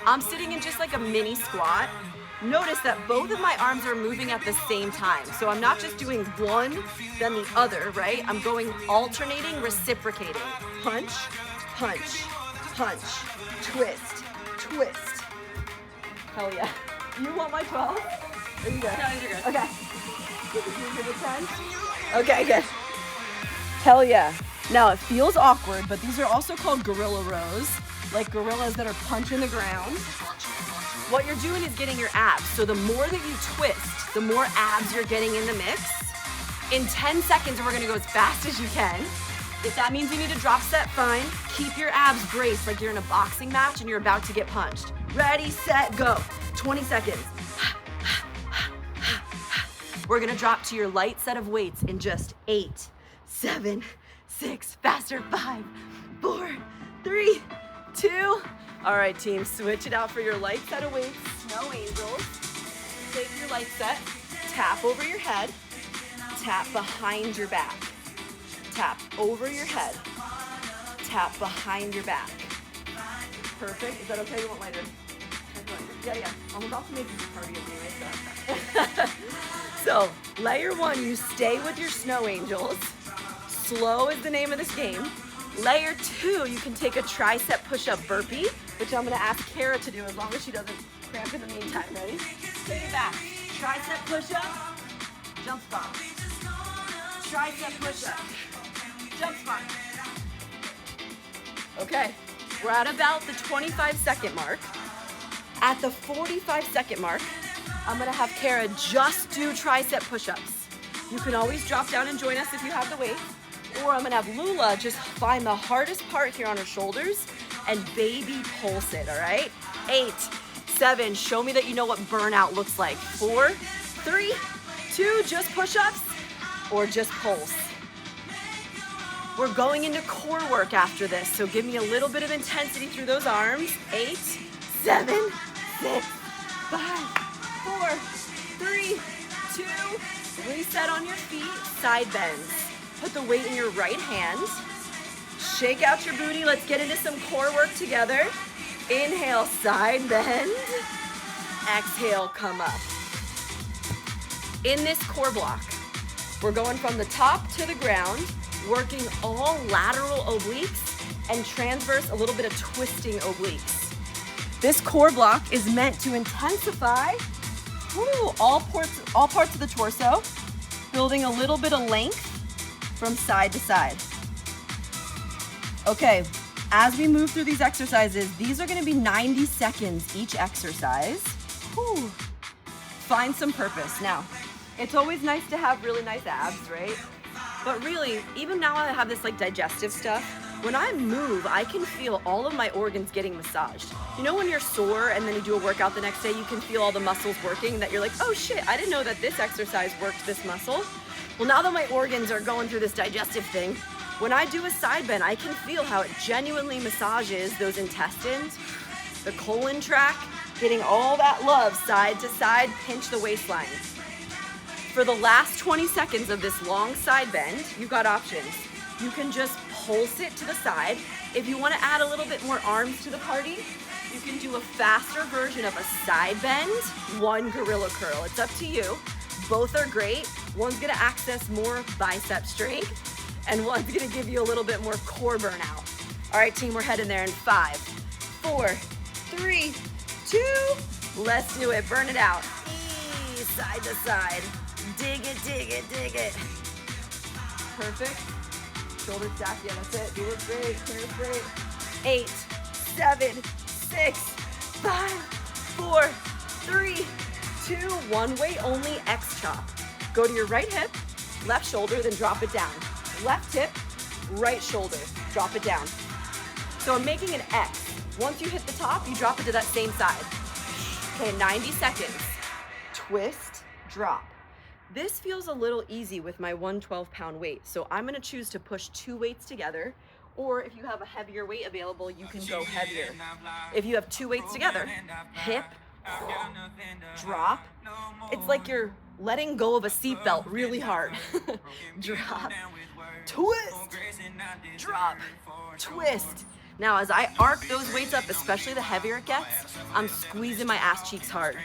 I'm sitting in just like a mini squat. Notice that both of my arms are moving at the same time. So I'm not just doing one, then the other, right? I'm going alternating, reciprocating. Punch, punch, punch, twist, twist. Hell yeah. You want my 12? Are you good? No, you're good. Okay. You the 10? Okay, good. Hell yeah. Now it feels awkward, but these are also called gorilla rows, like gorillas that are punching the ground. What you're doing is getting your abs. So the more that you twist, the more abs you're getting in the mix. In 10 seconds, we're gonna go as fast as you can. If that means you need a drop set, fine. Keep your abs braced like you're in a boxing match and you're about to get punched. Ready, set, go. 20 seconds. We're gonna drop to your light set of weights in just 8, 7, 6, faster, 5, 4, 3, 2. All right, team, switch it out for your light set of weights. Snow angels. Take your light set, tap over your head, tap behind your back. Tap over your head, tap behind your back. Perfect. Is that okay? You want lighter? Yeah. I'm about to make this a party anyway, so. So, layer 1, you stay with your snow angels. Slow is the name of this game. Layer 2, you can take a tricep push-up burpee, which I'm gonna ask Kara to do as long as she doesn't cramp in the meantime. Ready? Take it back. Tricep push-up, jump spot. Tricep push-up, jump spot. Okay, we're at about the 25-second mark. At the 45-second mark, I'm gonna have Kara just do tricep push-ups. You can always drop down and join us if you have the weight, or I'm gonna have Lula just find the hardest part here on her shoulders and baby pulse it, all right? 8, 7, show me that you know what burnout looks like. 4, 3, 2, just push-ups or just pulse. We're going into core work after this, so give me a little bit of intensity through those arms. 8, 7, 6, 5, 4, 3, 2, reset on your feet, side bends. Put the weight in your right hand. Shake out your booty. Let's get into some core work together. Inhale, side bend. Exhale, come up. In this core block, we're going from the top to the ground, working all lateral obliques and transverse, a little bit of twisting obliques. This core block is meant to intensify all parts of the torso, building a little bit of length from side to side. Okay, as we move through these exercises, these are gonna be 90 seconds each exercise. Whew. Find some purpose. Now, it's always nice to have really nice abs, right? But really, even now I have this like digestive stuff, when I move, I can feel all of my organs getting massaged. You know when you're sore and then you do a workout the next day, you can feel all the muscles working, that you're like, oh shit, I didn't know that this exercise worked this muscle. Well, now that my organs are going through this digestive thing, when I do a side bend, I can feel how it genuinely massages those intestines, the colon tract, getting all that love side to side, pinch the waistline. For the last 20 seconds of this long side bend, you've got options. You can just pulse it to the side. If you want to add a little bit more arms to the party, you can do a faster version of a side bend, one gorilla curl. It's up to you. Both are great. One's gonna access more bicep strength, and one's gonna give you a little bit more core burnout. All right, team, we're heading there in 5, 4, 3, 2. Let's do it. Burn it out. Side to side. Dig it, dig it, dig it. Perfect. Shoulder stack. Yeah, that's it. Do it straight. Clear straight. 8, 7, 6, 5, 4, 3, 2, 1. Weight only. X chop. Go to your right hip, left shoulder, then drop it down. Left hip, right shoulder, drop it down. So I'm making an X. Once you hit the top, you drop it to that same side. Okay, 90 seconds. Twist, drop. This feels a little easy with my 112-pound weight, so I'm gonna choose to push 2 weights together, or if you have a heavier weight available, you can go heavier. If you have 2 weights together, hip, drop. It's like you're letting go of a seatbelt really hard. Drop, twist, drop, twist. Now, as I arc those weights up, especially the heavier it gets, I'm squeezing my ass cheeks hard.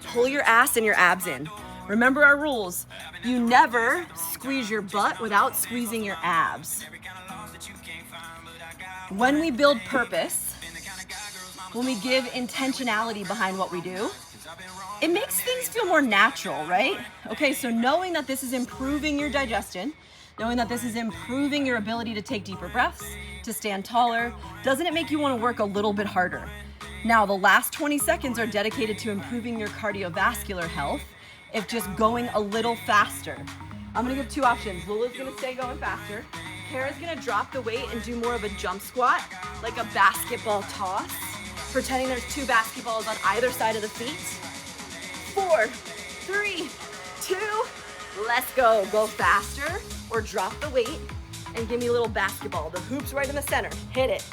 Pull your ass and your abs in. Remember our rules. You never squeeze your butt without squeezing your abs. When we build purpose, when we give intentionality behind what we do, it makes things feel more natural, right? Okay, so knowing that this is improving your digestion, knowing that this is improving your ability to take deeper breaths, to stand taller, doesn't it make you want to work a little bit harder? Now, the last 20 seconds are dedicated to improving your cardiovascular health, if just going a little faster. I'm gonna give 2 options. Lula's gonna stay going faster. Kara's gonna drop the weight and do more of a jump squat, like a basketball toss, pretending there's 2 basketballs on either side of the feet. 4, 3, 2, let's go. Go faster or drop the weight and give me a little basketball. The hoop's right in the center. Hit it.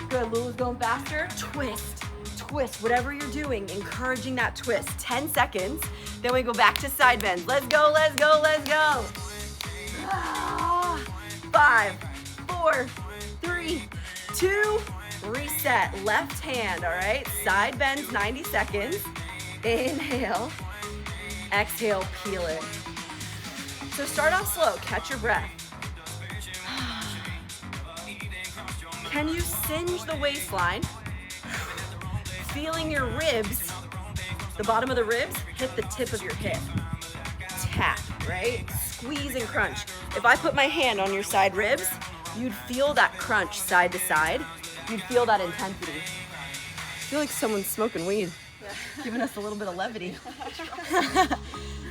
Good, Lula's going faster. Twist, twist, whatever you're doing, encouraging that twist. 10 seconds, then we go back to side bends. Let's go, let's go, let's go. 5, 4, 3, 2, reset. Left hand, all right? Side bends, 90 seconds. Inhale, exhale, peel it. So start off slow, catch your breath. Can you singe the waistline? Feeling your ribs, the bottom of the ribs, hit the tip of your hip. Tap, right? Squeeze and crunch. If I put my hand on your side ribs, you'd feel that crunch side to side. You'd feel that intensity. I feel like someone's smoking weed. Giving us a little bit of levity. The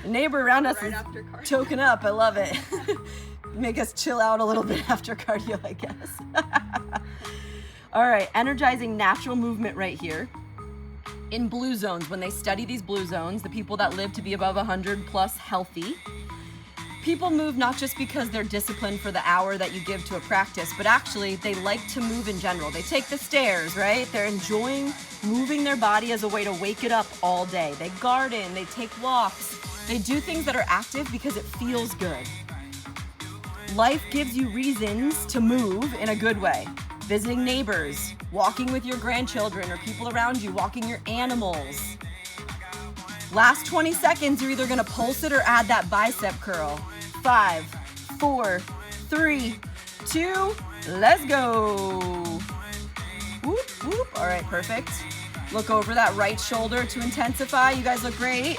neighbor around us is choking up. I love it. Make us chill out a little bit after cardio, I guess. All right, energizing natural movement right here. In blue zones, when they study these blue zones, the people that live to be above 100 plus healthy, People move not just because they're disciplined for the hour that you give to a practice, but actually they like to move in general. They take the stairs, right? They're enjoying moving their body as a way to wake it up all day. They garden, they take walks, they do things that are active because it feels good. Life gives you reasons to move in a good way. Visiting neighbors, walking with your grandchildren or people around you, walking your animals. Last 20 seconds, you're either gonna pulse it or add that bicep curl. 5, 4, 3, 2, let's go. Whoop, whoop. All right, perfect. Look over that right shoulder to intensify. You guys look great.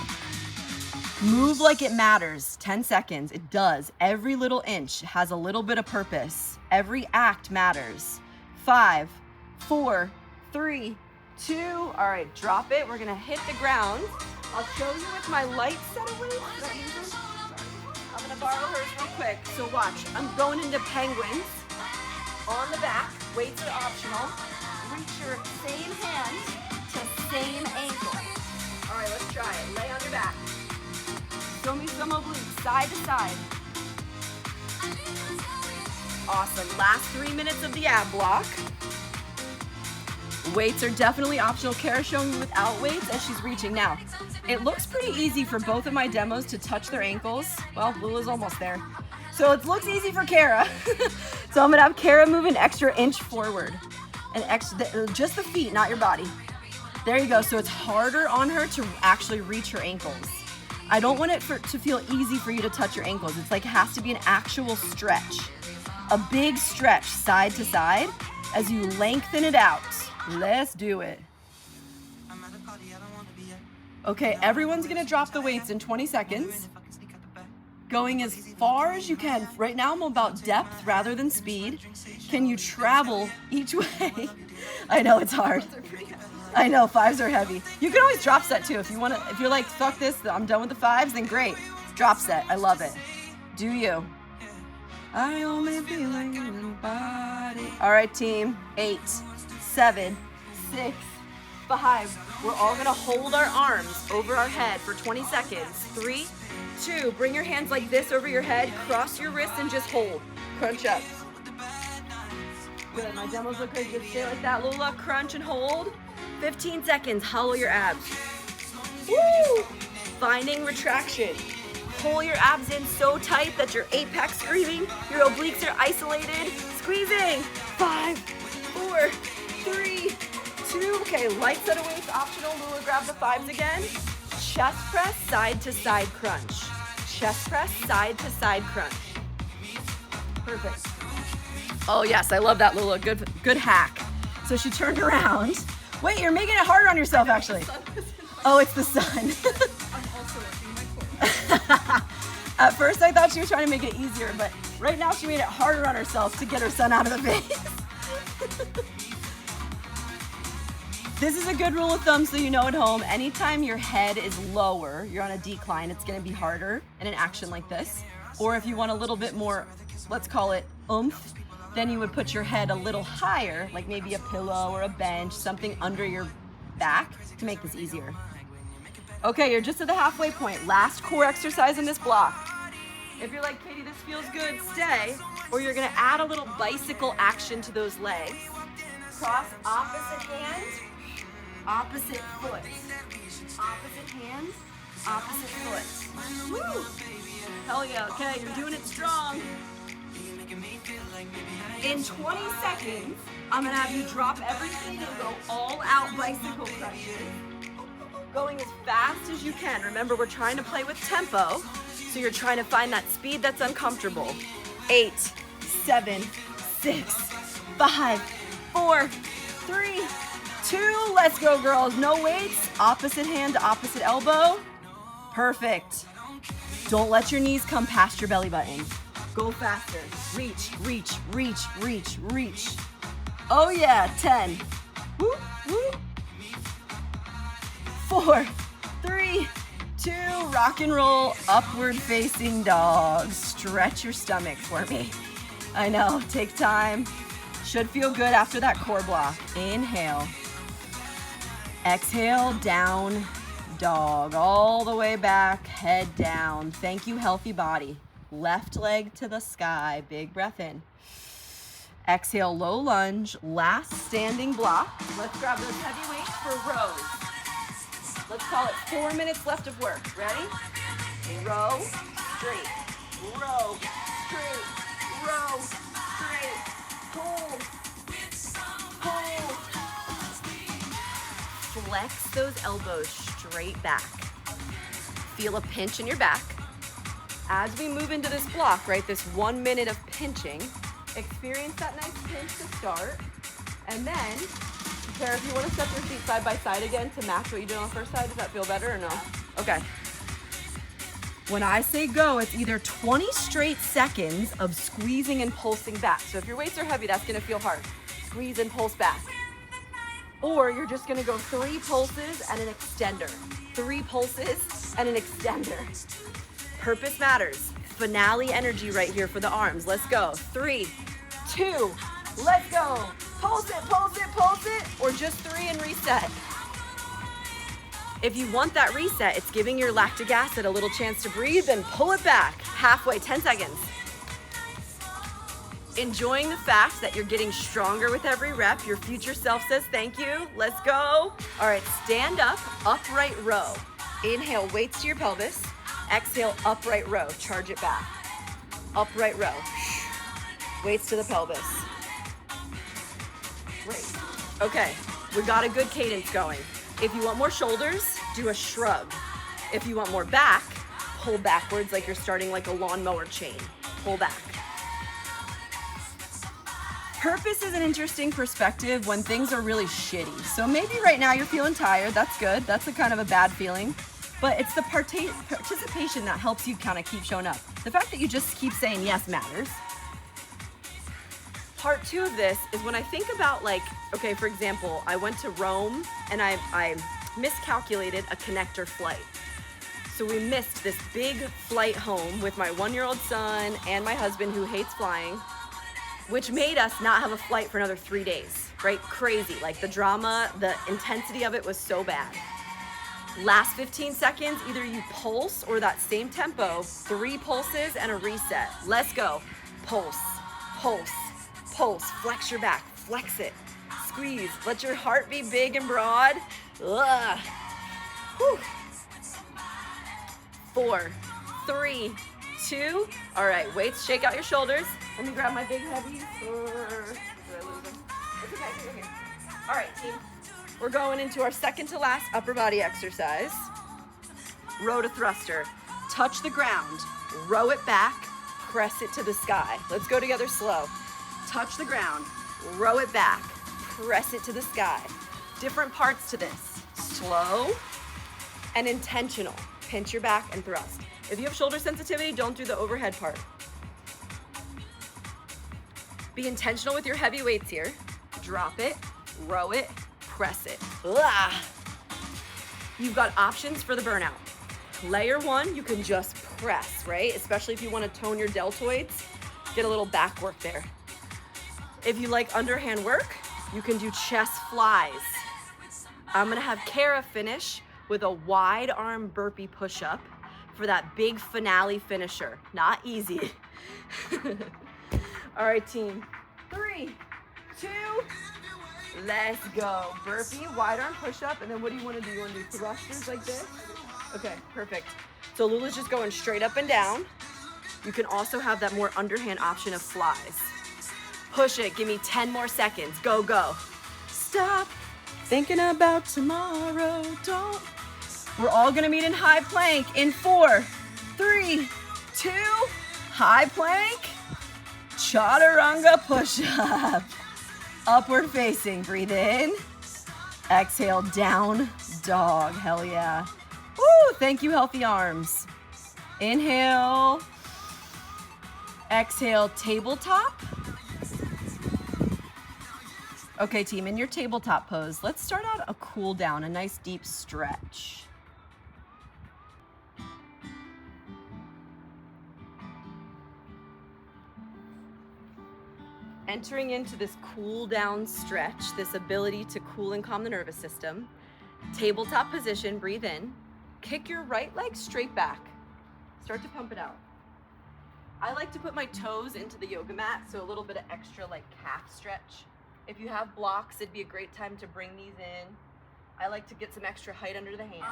Move like it matters. 10 seconds. It does. Every little inch has a little bit of purpose. Every act matters. 5, 4, 3, 2. All right, drop it. We're gonna hit the ground. I'll show you with my light set of weights. I'm gonna borrow hers real quick. So watch, I'm going into penguins. On the back, weights are optional. Reach your same hand to same ankle. All right, let's try it. Lay on your back. Show me some obliques, side to side. Awesome, last 3 minutes of the ab block. Weights are definitely optional. Kara's showing me without weights as she's reaching now. It looks pretty easy for both of my demos to touch their ankles. Well, Lula's almost there. So it looks easy for Kara. So I'm gonna have Kara move an extra inch forward. Just the feet, not your body. There you go, so it's harder on her to actually reach her ankles. I don't want it to feel easy for you to touch your ankles. It's like it has to be an actual stretch. A big stretch side to side as you lengthen it out. Let's do it. Okay, everyone's gonna drop the weights in 20 seconds. Going as far as you can. Right now I'm about depth rather than speed. Can you travel each way? I know it's hard. I know, 5s are heavy. You can always drop set too. If you're like, fuck this, I'm done with the 5s, then great. Drop set, I love it. Do you? I only feel like a little body. All right, team. 8, 7, 6, 5. We're all gonna hold our arms over our head for 20 seconds. 3, 2, bring your hands like this over your head, cross your wrists and just hold. Crunch up. Good, my demos look good. Just stay like that, Lula. Crunch and hold. 15 seconds, hollow your abs. Woo! Finding retraction. Pull your abs in so tight that your apex screaming, your obliques are isolated. Squeezing. 5, 4, 3, 2. Okay, light set of weights, optional. Lula, grab the 5s again. Chest press, side to side crunch. Chest press, side to side crunch. Perfect. Oh yes, I love that, Lula. Good hack. So she turned around. Wait, you're making it harder on yourself, actually. Oh, it's the sun. I'm also working my core. At first, I thought she was trying to make it easier, but right now she made it harder on herself to get her son out of the face. This is a good rule of thumb so you know at home. Anytime your head is lower, you're on a decline, it's gonna be harder in an action like this. Or if you want a little bit more, let's call it oomph, then you would put your head a little higher, like maybe a pillow or a bench, something under your back to make this easier. Okay, you're just at the halfway point. Last core exercise in this block. If you're like, Katie, this feels good, stay. Or you're gonna add a little bicycle action to those legs. Cross opposite hand, opposite foot. Opposite hand, opposite foot. Woo! Hell yeah, okay, you're doing it strong. In 20 seconds, I'm gonna have you drop everything and go all out bicycle crunches. Going as fast as you can. Remember, we're trying to play with tempo, so you're trying to find that speed that's uncomfortable. 8, 7, 6, 5, 4, 3, 2, let's go, girls. No weights, opposite hand to opposite elbow. Perfect. Don't let your knees come past your belly button. Go faster. Reach, reach, reach, reach, reach. Oh yeah, 10. Woo, woo. 4, 3, 2, rock and roll, upward facing dog. Stretch your stomach for me. I know, take time. Should feel good after that core block. Inhale. Exhale, down dog. All the way back, head down. Thank you, healthy body. Left leg to the sky. Big breath in. Exhale, low lunge. Last standing block. Let's grab those heavy weights for rows. Let's call it 4 minutes left of work. Ready? Row, straight. Row, straight. Row, straight. Pull. Pull. Flex those elbows straight back. Feel a pinch in your back. As we move into this block, right, this 1 minute of pinching, experience that nice pinch to start. And then, Tara, if you want to step your feet side by side again to match what you did on the first side, does that feel better or no? Okay. When I say go, it's either 20 straight seconds of squeezing and pulsing back. So if your weights are heavy, that's gonna feel hard. Squeeze and pulse back. Or you're just gonna go 3 pulses and an extender. 3 pulses and an extender. Purpose matters. Finale energy right here for the arms. Let's go. 3, 2, let's go. Pulse it, pulse it, pulse it, or just 3 and reset. If you want that reset, it's giving your lactic acid a little chance to breathe, and pull it back halfway, 10 seconds. Enjoying the fact that you're getting stronger with every rep. Your future self says thank you. Let's go. All right, stand up, upright row. Inhale, weights to your pelvis. Exhale, upright row. Charge it back. Upright row. Weights to the pelvis. Great. Okay, we got a good cadence going. If you want more shoulders, do a shrug. If you want more back, pull backwards like you're starting like a lawnmower chain. Pull back. Purpose is an interesting perspective when things are really shitty. So maybe right now you're feeling tired. That's good. That's a kind of a bad feeling. But it's the participation that helps you kind of keep showing up. The fact that you just keep saying yes matters. Part 2 of this is when I think about, like, okay, for example, I went to Rome and I miscalculated a connector flight. So we missed this big flight home with my 1-year-old son and my husband who hates flying, which made us not have a flight for another 3 days, right? Crazy, like the drama, the intensity of it was so bad. Last 15 seconds, either you pulse or that same tempo, 3 pulses and a reset. Let's go. Pulse, pulse, pulse. Flex your back, flex it. Squeeze, let your heart be big and broad. Ugh. Whew. 4, 3, 2. All right, weights, shake out your shoulders. Let me grab my big heavies. Did I lose them? It's okay, it's okay. All right, team. We're going into our second to last upper body exercise. Row to thruster. Touch the ground, row it back, press it to the sky. Let's go together slow. Touch the ground, row it back, press it to the sky. Different parts to this. Slow and intentional. Pinch your back and thrust. If you have shoulder sensitivity, don't do the overhead part. Be intentional with your heavy weights here. Drop it, row it, press it. Ugh. You've got options for the burnout. Layer 1, you can just press, right? Especially if you want to tone your deltoids, get a little back work there. If you like underhand work, you can do chest flies. I'm gonna have Kara finish with a wide arm burpee push-up for that big finale finisher. Not easy. All right, team. 3, 2, let's go. Burpee, wide arm push-up, and then what do you want to do? You want to do thrusters like this? Okay, perfect. So Lula's just going straight up and down. You can also have that more underhand option of flies. Push it, give me 10 more seconds. Go, go. Stop thinking about tomorrow, don't. We're all gonna meet in high plank in 4, 3, 2, high plank, chaturanga push-up. Upward facing, breathe in. Exhale, down dog, hell yeah. Woo, thank you, healthy arms. Inhale. Exhale, tabletop. Okay, team, in your tabletop pose, let's start out a cool down, a nice deep stretch. Entering into this cool down stretch, this ability to cool and calm the nervous system. Tabletop position, breathe in. Kick your right leg straight back. Start to pump it out. I like to put my toes into the yoga mat, so a little bit of extra like calf stretch. If you have blocks, it'd be a great time to bring these in. I like to get some extra height under the hands.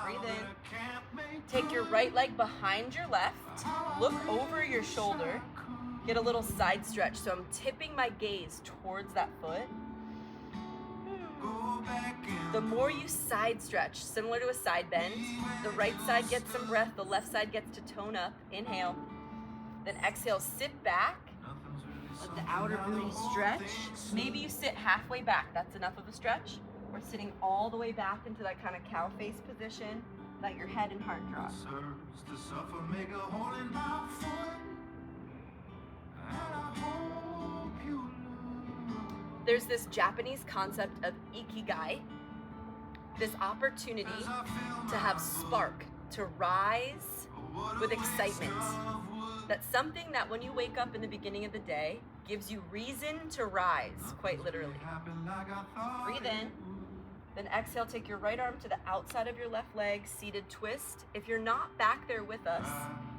Breathe in. Take your right leg behind your left. Look over your shoulder. Get a little side stretch. So I'm tipping my gaze towards that foot. The more you side stretch, similar to a side bend, the right side gets some breath, the left side gets to tone up. Inhale. Then exhale, sit back. Let the outer booty stretch. Maybe you sit halfway back. That's enough of a stretch. Or sitting all the way back into that kind of cow face position. Let your head and heart drop. There's this Japanese concept of Ikigai, this opportunity to have spark, to rise with excitement. That's something that when you wake up in the beginning of the day, gives you reason to rise, quite literally. Breathe in. Then exhale, take your right arm to the outside of your left leg, seated twist. If you're not back there with us,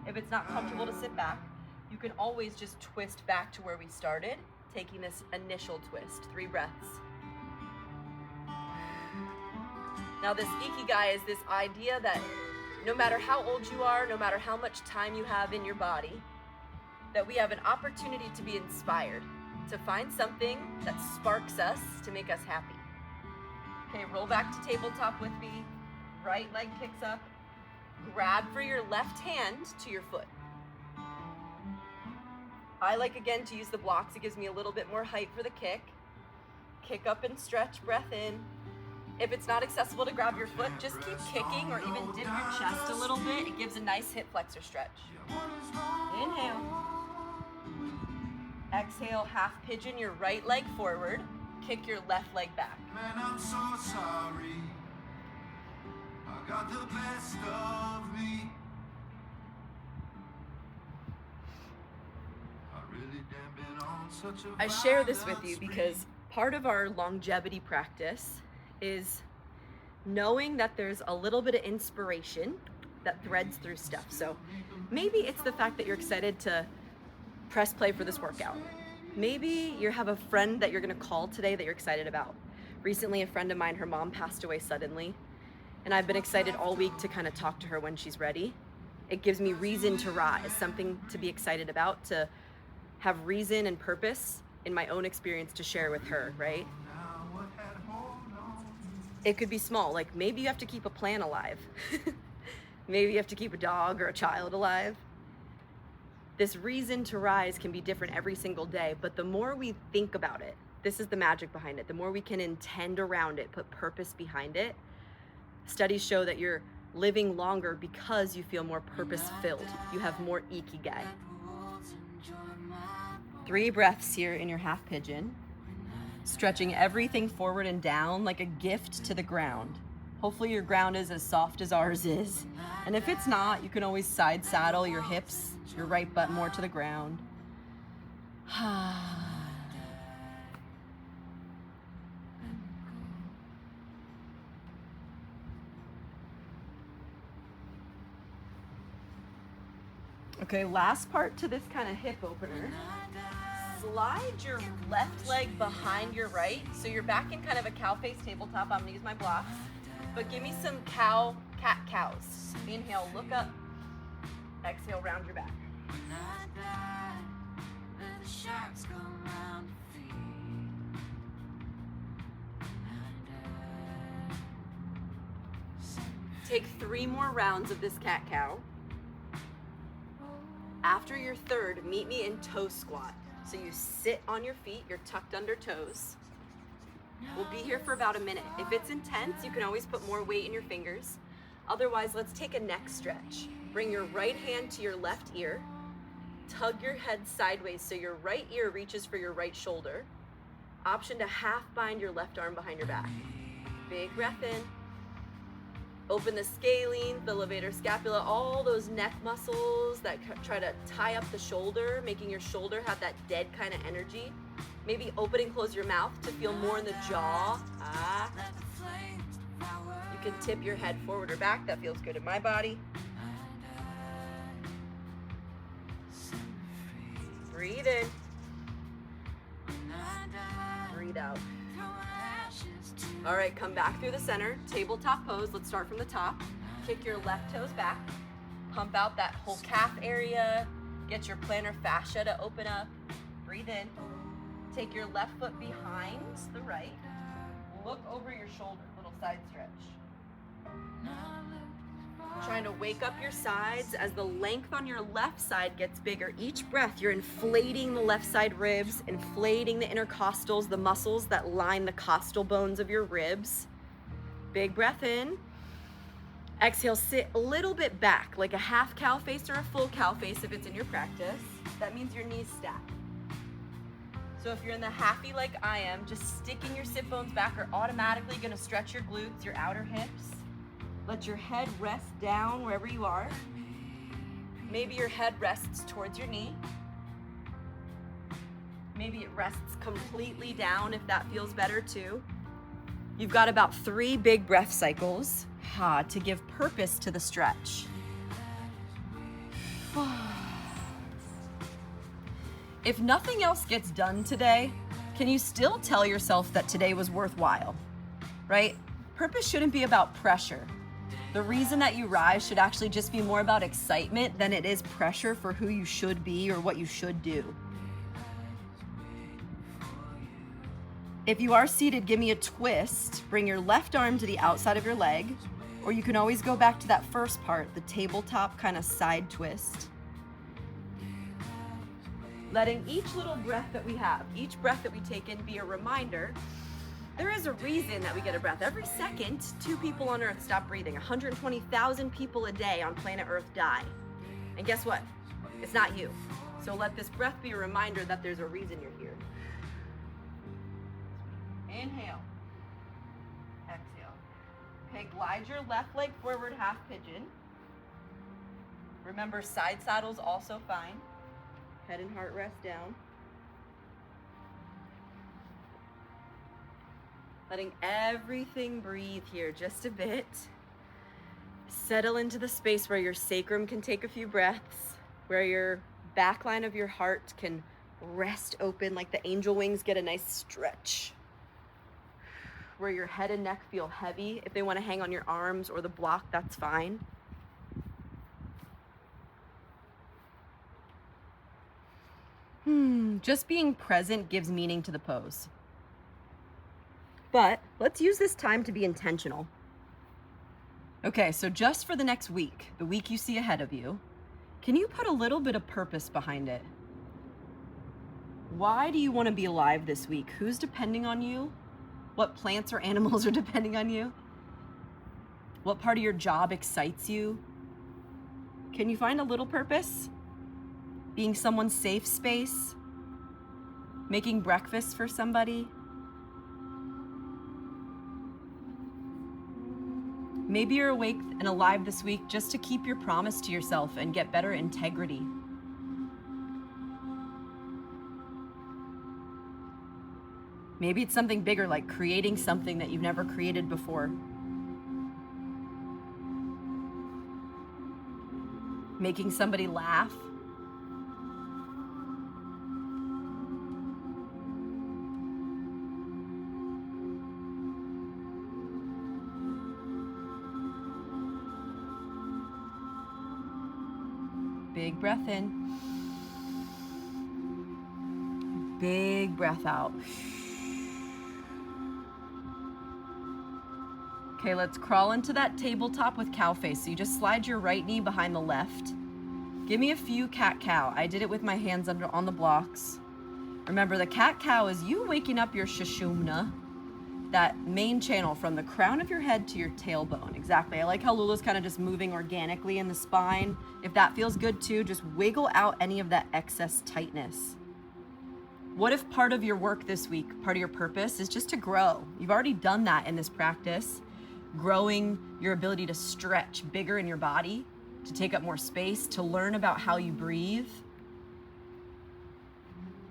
if it's not comfortable to sit back, you can always just twist back to where we started, taking this initial twist. 3 breaths. Now this Ikigai is this idea that no matter how old you are, no matter how much time you have in your body, that we have an opportunity to be inspired, to find something that sparks us to make us happy. Okay, roll back to tabletop with me. Right leg kicks up. Grab for your left hand to your foot. I like, again, to use the blocks. It gives me a little bit more height for the kick. Kick up and stretch, breath in. If it's not accessible to grab your foot, just keep kicking or even dip your chest a little bit. It gives a nice hip flexor stretch. Inhale. Exhale, half pigeon your right leg forward. Kick your left leg back. Man, I'm so sorry. I got the best of me. I share this with you because part of our longevity practice is knowing that there's a little bit of inspiration that threads through stuff. So maybe it's the fact that you're excited to press play for this workout. Maybe you have a friend that you're gonna call today that you're excited about. Recently, a friend of mine, her mom passed away suddenly, and I've been excited all week to kind of talk to her when she's ready. It gives me reason to rise, something to be excited about, to have reason and purpose in my own experience to share with her, right? It could be small, like maybe you have to keep a plant alive. Maybe you have to keep a dog or a child alive. This reason to rise can be different every single day, but the more we think about it, this is the magic behind it, the more we can intend around it, put purpose behind it. Studies show that you're living longer because you feel more purpose-filled. You have more Ikigai. 3 breaths here in your half pigeon, stretching everything forward and down like a gift to the ground. Hopefully your ground is as soft as ours is. And if it's not, you can always side saddle your hips, your right butt more to the ground. Okay, last part to this kind of hip opener. Slide your left leg behind your right, so you're back in kind of a cow face tabletop. I'm gonna use my blocks, but give me some cat-cows. Inhale, look up. Exhale, round your back. Take 3 more rounds of this cat-cow. After your third, meet me in toe squat. So you sit on your feet, you're tucked under toes. We'll be here for about a minute. If it's intense, you can always put more weight in your fingers. Otherwise, let's take a neck stretch. Bring your right hand to your left ear. Tug your head sideways so your right ear reaches for your right shoulder. Option to half bind your left arm behind your back. Big breath in. Open the scalene, the levator scapula, all those neck muscles that try to tie up the shoulder, making your shoulder have that dead kind of energy. Maybe open and close your mouth to feel more in the jaw. You can tip your head forward or back. That feels good in my body. Breathe in. Breathe out. All right, come back through the center. Tabletop pose. Let's start from the top. Kick your left toes back. Pump out that whole calf area. Get your plantar fascia to open up. Breathe in. Take your left foot behind the right. Look over your shoulder, little side stretch. Trying to wake up your sides as the length on your left side gets bigger. Each breath, you're inflating the left side ribs, inflating the intercostals, the muscles that line the costal bones of your ribs. Big breath in. Exhale, sit a little bit back, like a half cow face or a full cow face if it's in your practice. That means your knees stack. So if you're in the happy like I am, just sticking your sit bones back are automatically gonna stretch your glutes, your outer hips. Let your head rest down wherever you are. Maybe your head rests towards your knee. Maybe it rests completely down if that feels better too. You've got about 3 big breath cycles to give purpose to the stretch. If nothing else gets done today, can you still tell yourself that today was worthwhile, right? Purpose shouldn't be about pressure. The reason that you rise should actually just be more about excitement than it is pressure for who you should be or what you should do. If you are seated, give me a twist. Bring your left arm to the outside of your leg, or you can always go back to that first part, the tabletop kind of side twist. Letting each little breath that we have, each breath that we take in be a reminder. There is a reason that we get a breath. Every second, 2 people on Earth stop breathing. 120,000 people a day on planet Earth die. And guess what? It's not you. So let this breath be a reminder that there's a reason you're here. Inhale. Exhale. Okay, glide your left leg forward, half pigeon. Remember, side saddle's also fine. Head and heart rest down. Letting everything breathe here just a bit. Settle into the space where your sacrum can take a few breaths, where your back line of your heart can rest open like the angel wings get a nice stretch, where your head and neck feel heavy. If they want to hang on your arms or the block, that's fine. Just being present gives meaning to the pose. But let's use this time to be intentional. Okay, so just for the next week, the week you see ahead of you, can you put a little bit of purpose behind it? Why do you want to be alive this week? Who's depending on you? What plants or animals are depending on you? What part of your job excites you? Can you find a little purpose? Being someone's safe space? Making breakfast for somebody? Maybe you're awake and alive this week just to keep your promise to yourself and get better integrity. Maybe it's something bigger, like creating something that you've never created before. Making somebody laugh. Big breath in. Big breath out. Okay, let's crawl into that tabletop with cow face. So you just slide your right knee behind the left. Give me a few cat-cow. I did it with my hands on the blocks. Remember, the cat-cow is you waking up your Sushumna, that main channel from the crown of your head to your tailbone. Exactly. I like how Lula's kind of just moving organically in the spine. If that feels good too, just wiggle out any of that excess tightness. What if part of your work this week, part of your purpose is just to grow? You've already done that in this practice. Growing your ability to stretch bigger in your body, to take up more space, to learn about how you breathe,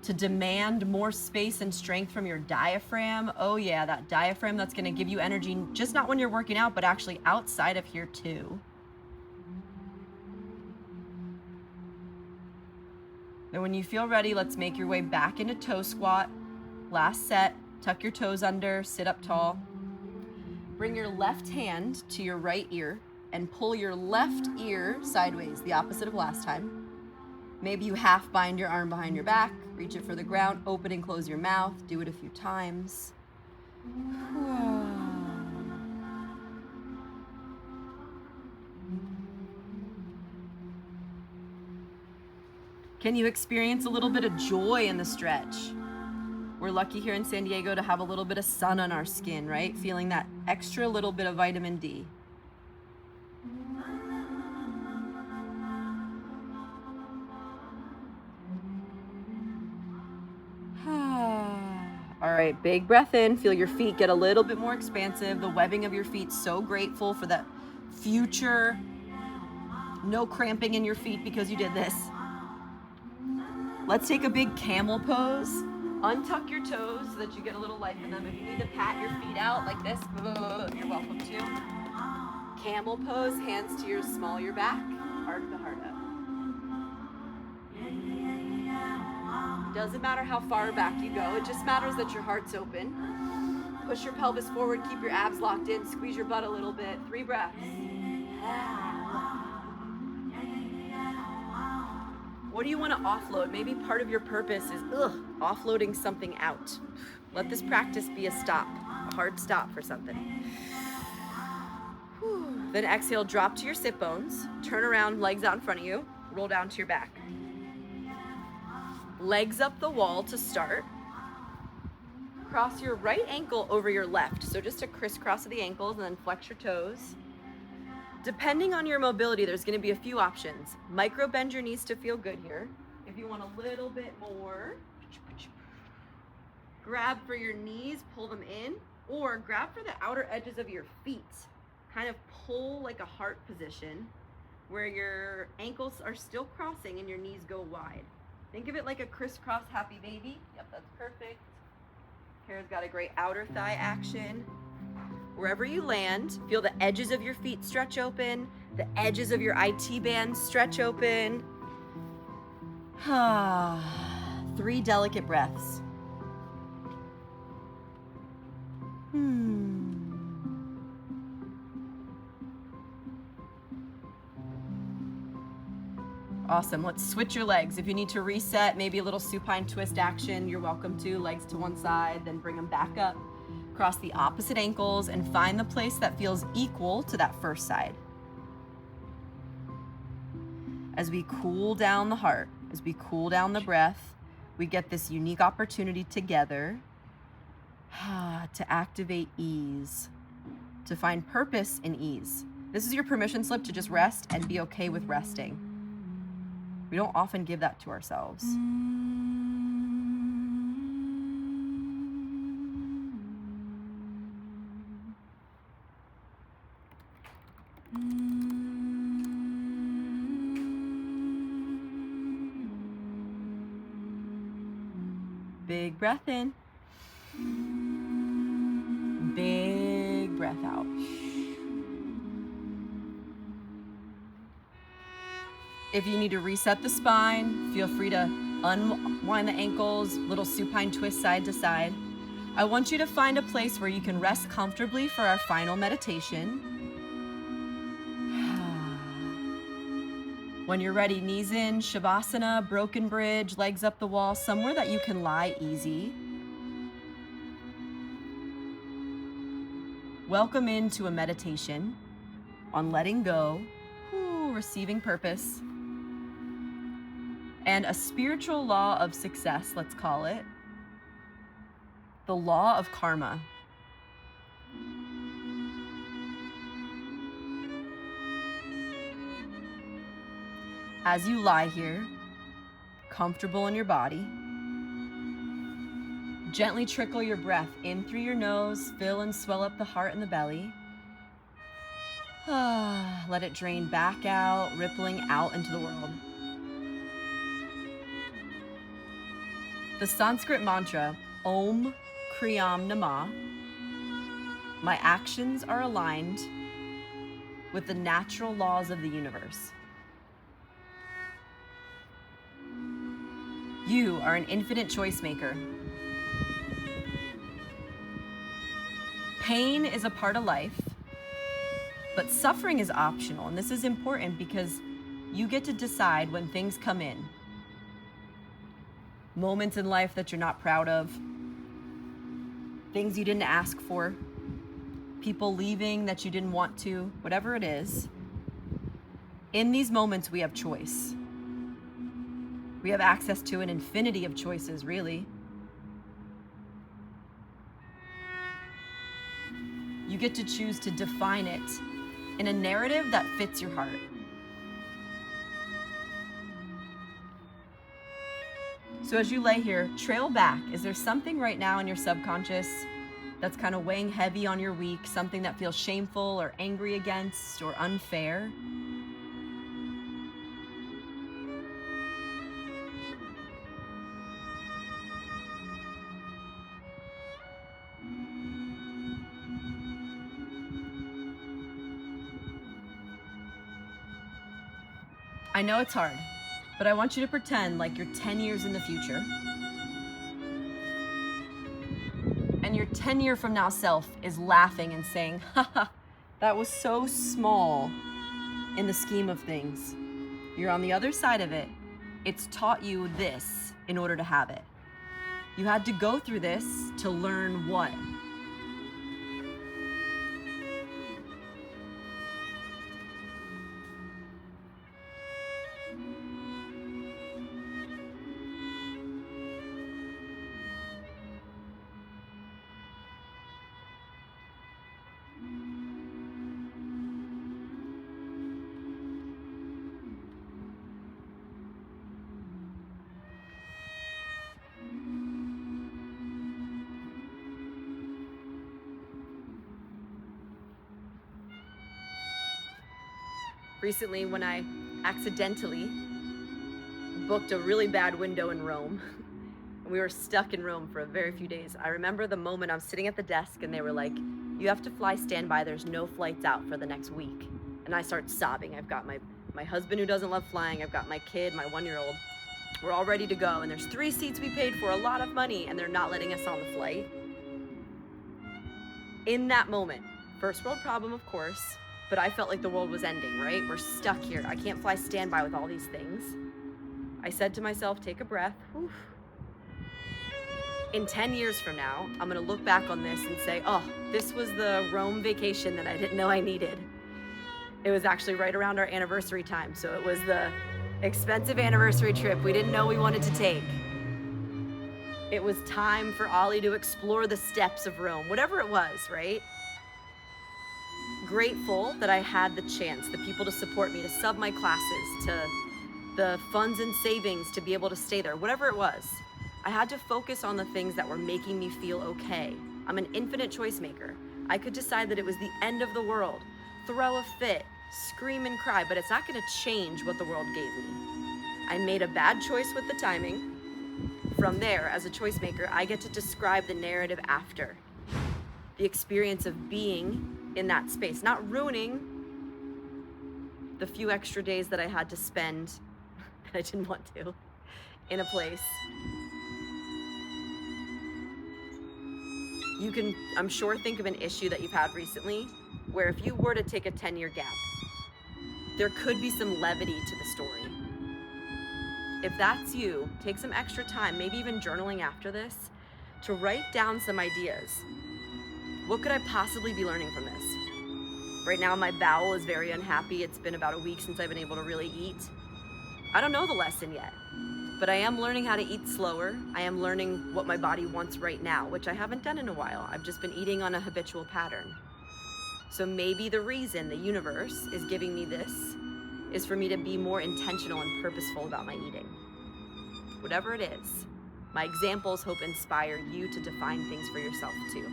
to demand more space and strength from your diaphragm. Oh yeah, that diaphragm that's gonna give you energy, just not when you're working out, but actually outside of here too. Then when you feel ready, let's make your way back into toe squat. Last set, tuck your toes under, sit up tall. Bring your left hand to your right ear and pull your left ear sideways, the opposite of last time. Maybe you half bind your arm behind your back, reach it for the ground, open and close your mouth, do it a few times. Can you experience a little bit of joy in the stretch? We're lucky here in San Diego to have a little bit of sun on our skin, right? Feeling that extra little bit of vitamin D. All right, big breath in. Feel your feet get a little bit more expansive. The webbing of your feet, so grateful for that future. No cramping in your feet because you did this. Let's take a big camel pose. Untuck your toes so that you get a little life in them. If you need to pat your feet out like this, you're welcome to. Camel pose, hands to your small your back, arch the heart up. Doesn't matter how far back you go, it just matters that your heart's open. Push your pelvis forward, keep your abs locked in, squeeze your butt a little bit. 3 breaths. What do you want to offload? Maybe part of your purpose is offloading something out. Let this practice be a stop, a hard stop for something. Then exhale, drop to your sit bones, turn around, legs out in front of you, roll down to your back. Legs up the wall to start. Cross your right ankle over your left. So just a crisscross of the ankles and then flex your toes. Depending on your mobility, there's going to be a few options. Micro bend your knees to feel good here. If you want a little bit more, grab for your knees, pull them in, or grab for the outer edges of your feet. Kind of pull like a heart position where your ankles are still crossing and your knees go wide. Think of it like a crisscross happy baby. Yep, that's perfect. Kara's got a great outer thigh action. Wherever you land, feel the edges of your feet stretch open, the edges of your IT band stretch open. 3 delicate breaths. Awesome. Let's switch your legs. If you need to reset, maybe a little supine twist action, you're welcome to. Legs to one side, then bring them back up. Cross the opposite ankles and find the place that feels equal to that first side. As we cool down the heart, as we cool down the breath, we get this unique opportunity together to activate ease, to find purpose in ease. This is your permission slip to just rest and be okay with resting. We don't often give that to ourselves. Big breath in. Big breath out. If you need to reset the spine, feel free to unwind the ankles, little supine twist side to side. I want you to find a place where you can rest comfortably for our final meditation. When you're ready, knees in, Shavasana, broken bridge, legs up the wall, somewhere that you can lie easy. Welcome into a meditation on letting go, receiving purpose, and a spiritual law of success, let's call it, the law of karma. As you lie here, comfortable in your body, gently trickle your breath in through your nose, fill and swell up the heart and the belly. Let it drain back out, rippling out into the world. The Sanskrit mantra, Om Kriyam Namah. My actions are aligned with the natural laws of the universe. You are an infinite choice maker. Pain is a part of life, but suffering is optional. And this is important because you get to decide when things come in. Moments in life that you're not proud of, things you didn't ask for, people leaving that you didn't want to, whatever it is. In these moments, we have choice. We have access to an infinity of choices, really. You get to choose to define it in a narrative that fits your heart. So as you lay here, trail back. Is there something right now in your subconscious that's kind of weighing heavy on your week, something that feels shameful or angry against or unfair? I know it's hard, but I want you to pretend like you're 10 years in the future. And your 10-year from now self is laughing and saying, haha, that was so small in the scheme of things. You're on the other side of it. It's taught you this in order to have it. You had to go through this to learn what? Recently, when I accidentally booked a really bad window in Rome, we were stuck in Rome for a very few days. I remember the moment I'm sitting at the desk and they were like, you have to fly standby, there's no flights out for the next week. And I start sobbing. I've got my husband who doesn't love flying, I've got my kid, my 1-year-old. We're all ready to go, and there's 3 seats we paid for, a lot of money, and they're not letting us on the flight. In that moment, first world problem, of course, but I felt like the world was ending, right? We're stuck here. I can't fly standby with all these things. I said to myself, take a breath. Whew. In 10 years from now, I'm gonna look back on this and say, oh, this was the Rome vacation that I didn't know I needed. It was actually right around our anniversary time, so it was the expensive anniversary trip we didn't know we wanted to take. It was time for Ollie to explore the steps of Rome, whatever it was, right? Grateful that I had the chance, the people to support me, to sub my classes, to the funds and savings to be able to stay there, whatever it was. I had to focus on the things that were making me feel okay. I'm an infinite choice maker. I could decide that it was the end of the world, throw a fit, scream and cry, but it's not gonna change what the world gave me. I made a bad choice with the timing. From there, as a choice maker, I get to describe the narrative after. The experience of being in that space, not ruining the few extra days that I had to spend that I didn't want to in a place. You can, I'm sure, think of an issue that you've had recently where if you were to take a 10-year gap, there could be some levity to the story. If that's you, take some extra time, maybe even journaling after this, to write down some ideas. What could I possibly be learning from this? Right now, my bowel is very unhappy. It's been about a week since I've been able to really eat. I don't know the lesson yet, but I am learning how to eat slower. I am learning what my body wants right now, which I haven't done in a while. I've just been eating on a habitual pattern. So maybe the reason the universe is giving me this is for me to be more intentional and purposeful about my eating. Whatever it is, my examples hope inspire you to define things for yourself too.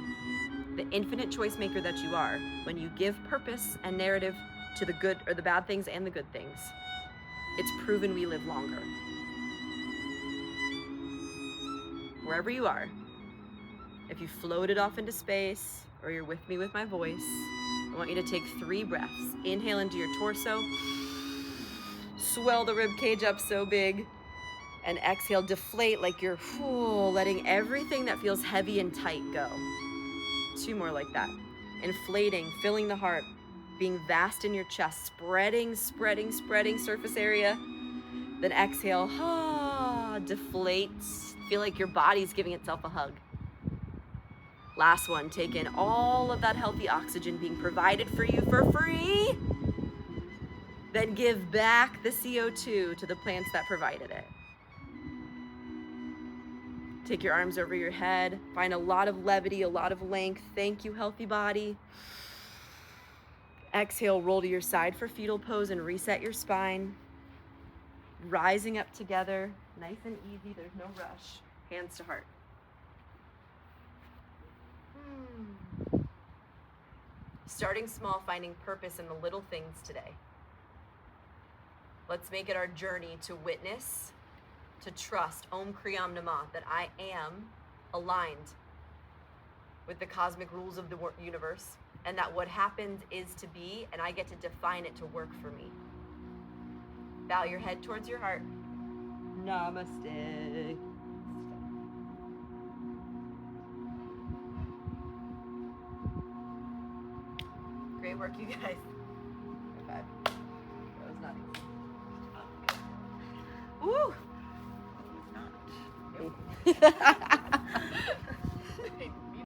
The infinite choice maker that you are, when you give purpose and narrative to the good or the bad things and the good things, it's proven we live longer. Wherever you are, if you floated off into space or you're with me with my voice, I want you to take 3 breaths. Inhale into your torso, swell the rib cage up so big. And exhale, deflate like you're letting everything that feels heavy and tight go. 2 more like that. Inflating, filling the heart, being vast in your chest, spreading surface area. Then exhale, deflate. Feel like your body's giving itself a hug. Last one, take in all of that healthy oxygen being provided for you for free. Then give back the CO2 to the plants that provided it. Take your arms over your head. Find a lot of levity, a lot of length. Thank you, healthy body. Exhale, roll to your side for fetal pose and reset your spine. Rising up together, nice and easy. There's no rush. Hands to heart. Starting small, finding purpose in the little things today. Let's make it our journey to witness, to trust, Om Kriyam Namah, that I am aligned with the cosmic rules of the universe, and that what happens is to be, and I get to define it to work for me. Bow your head towards your heart. Namaste. Great work, you guys. High five. That was not easy. Woo! It was not. Nope.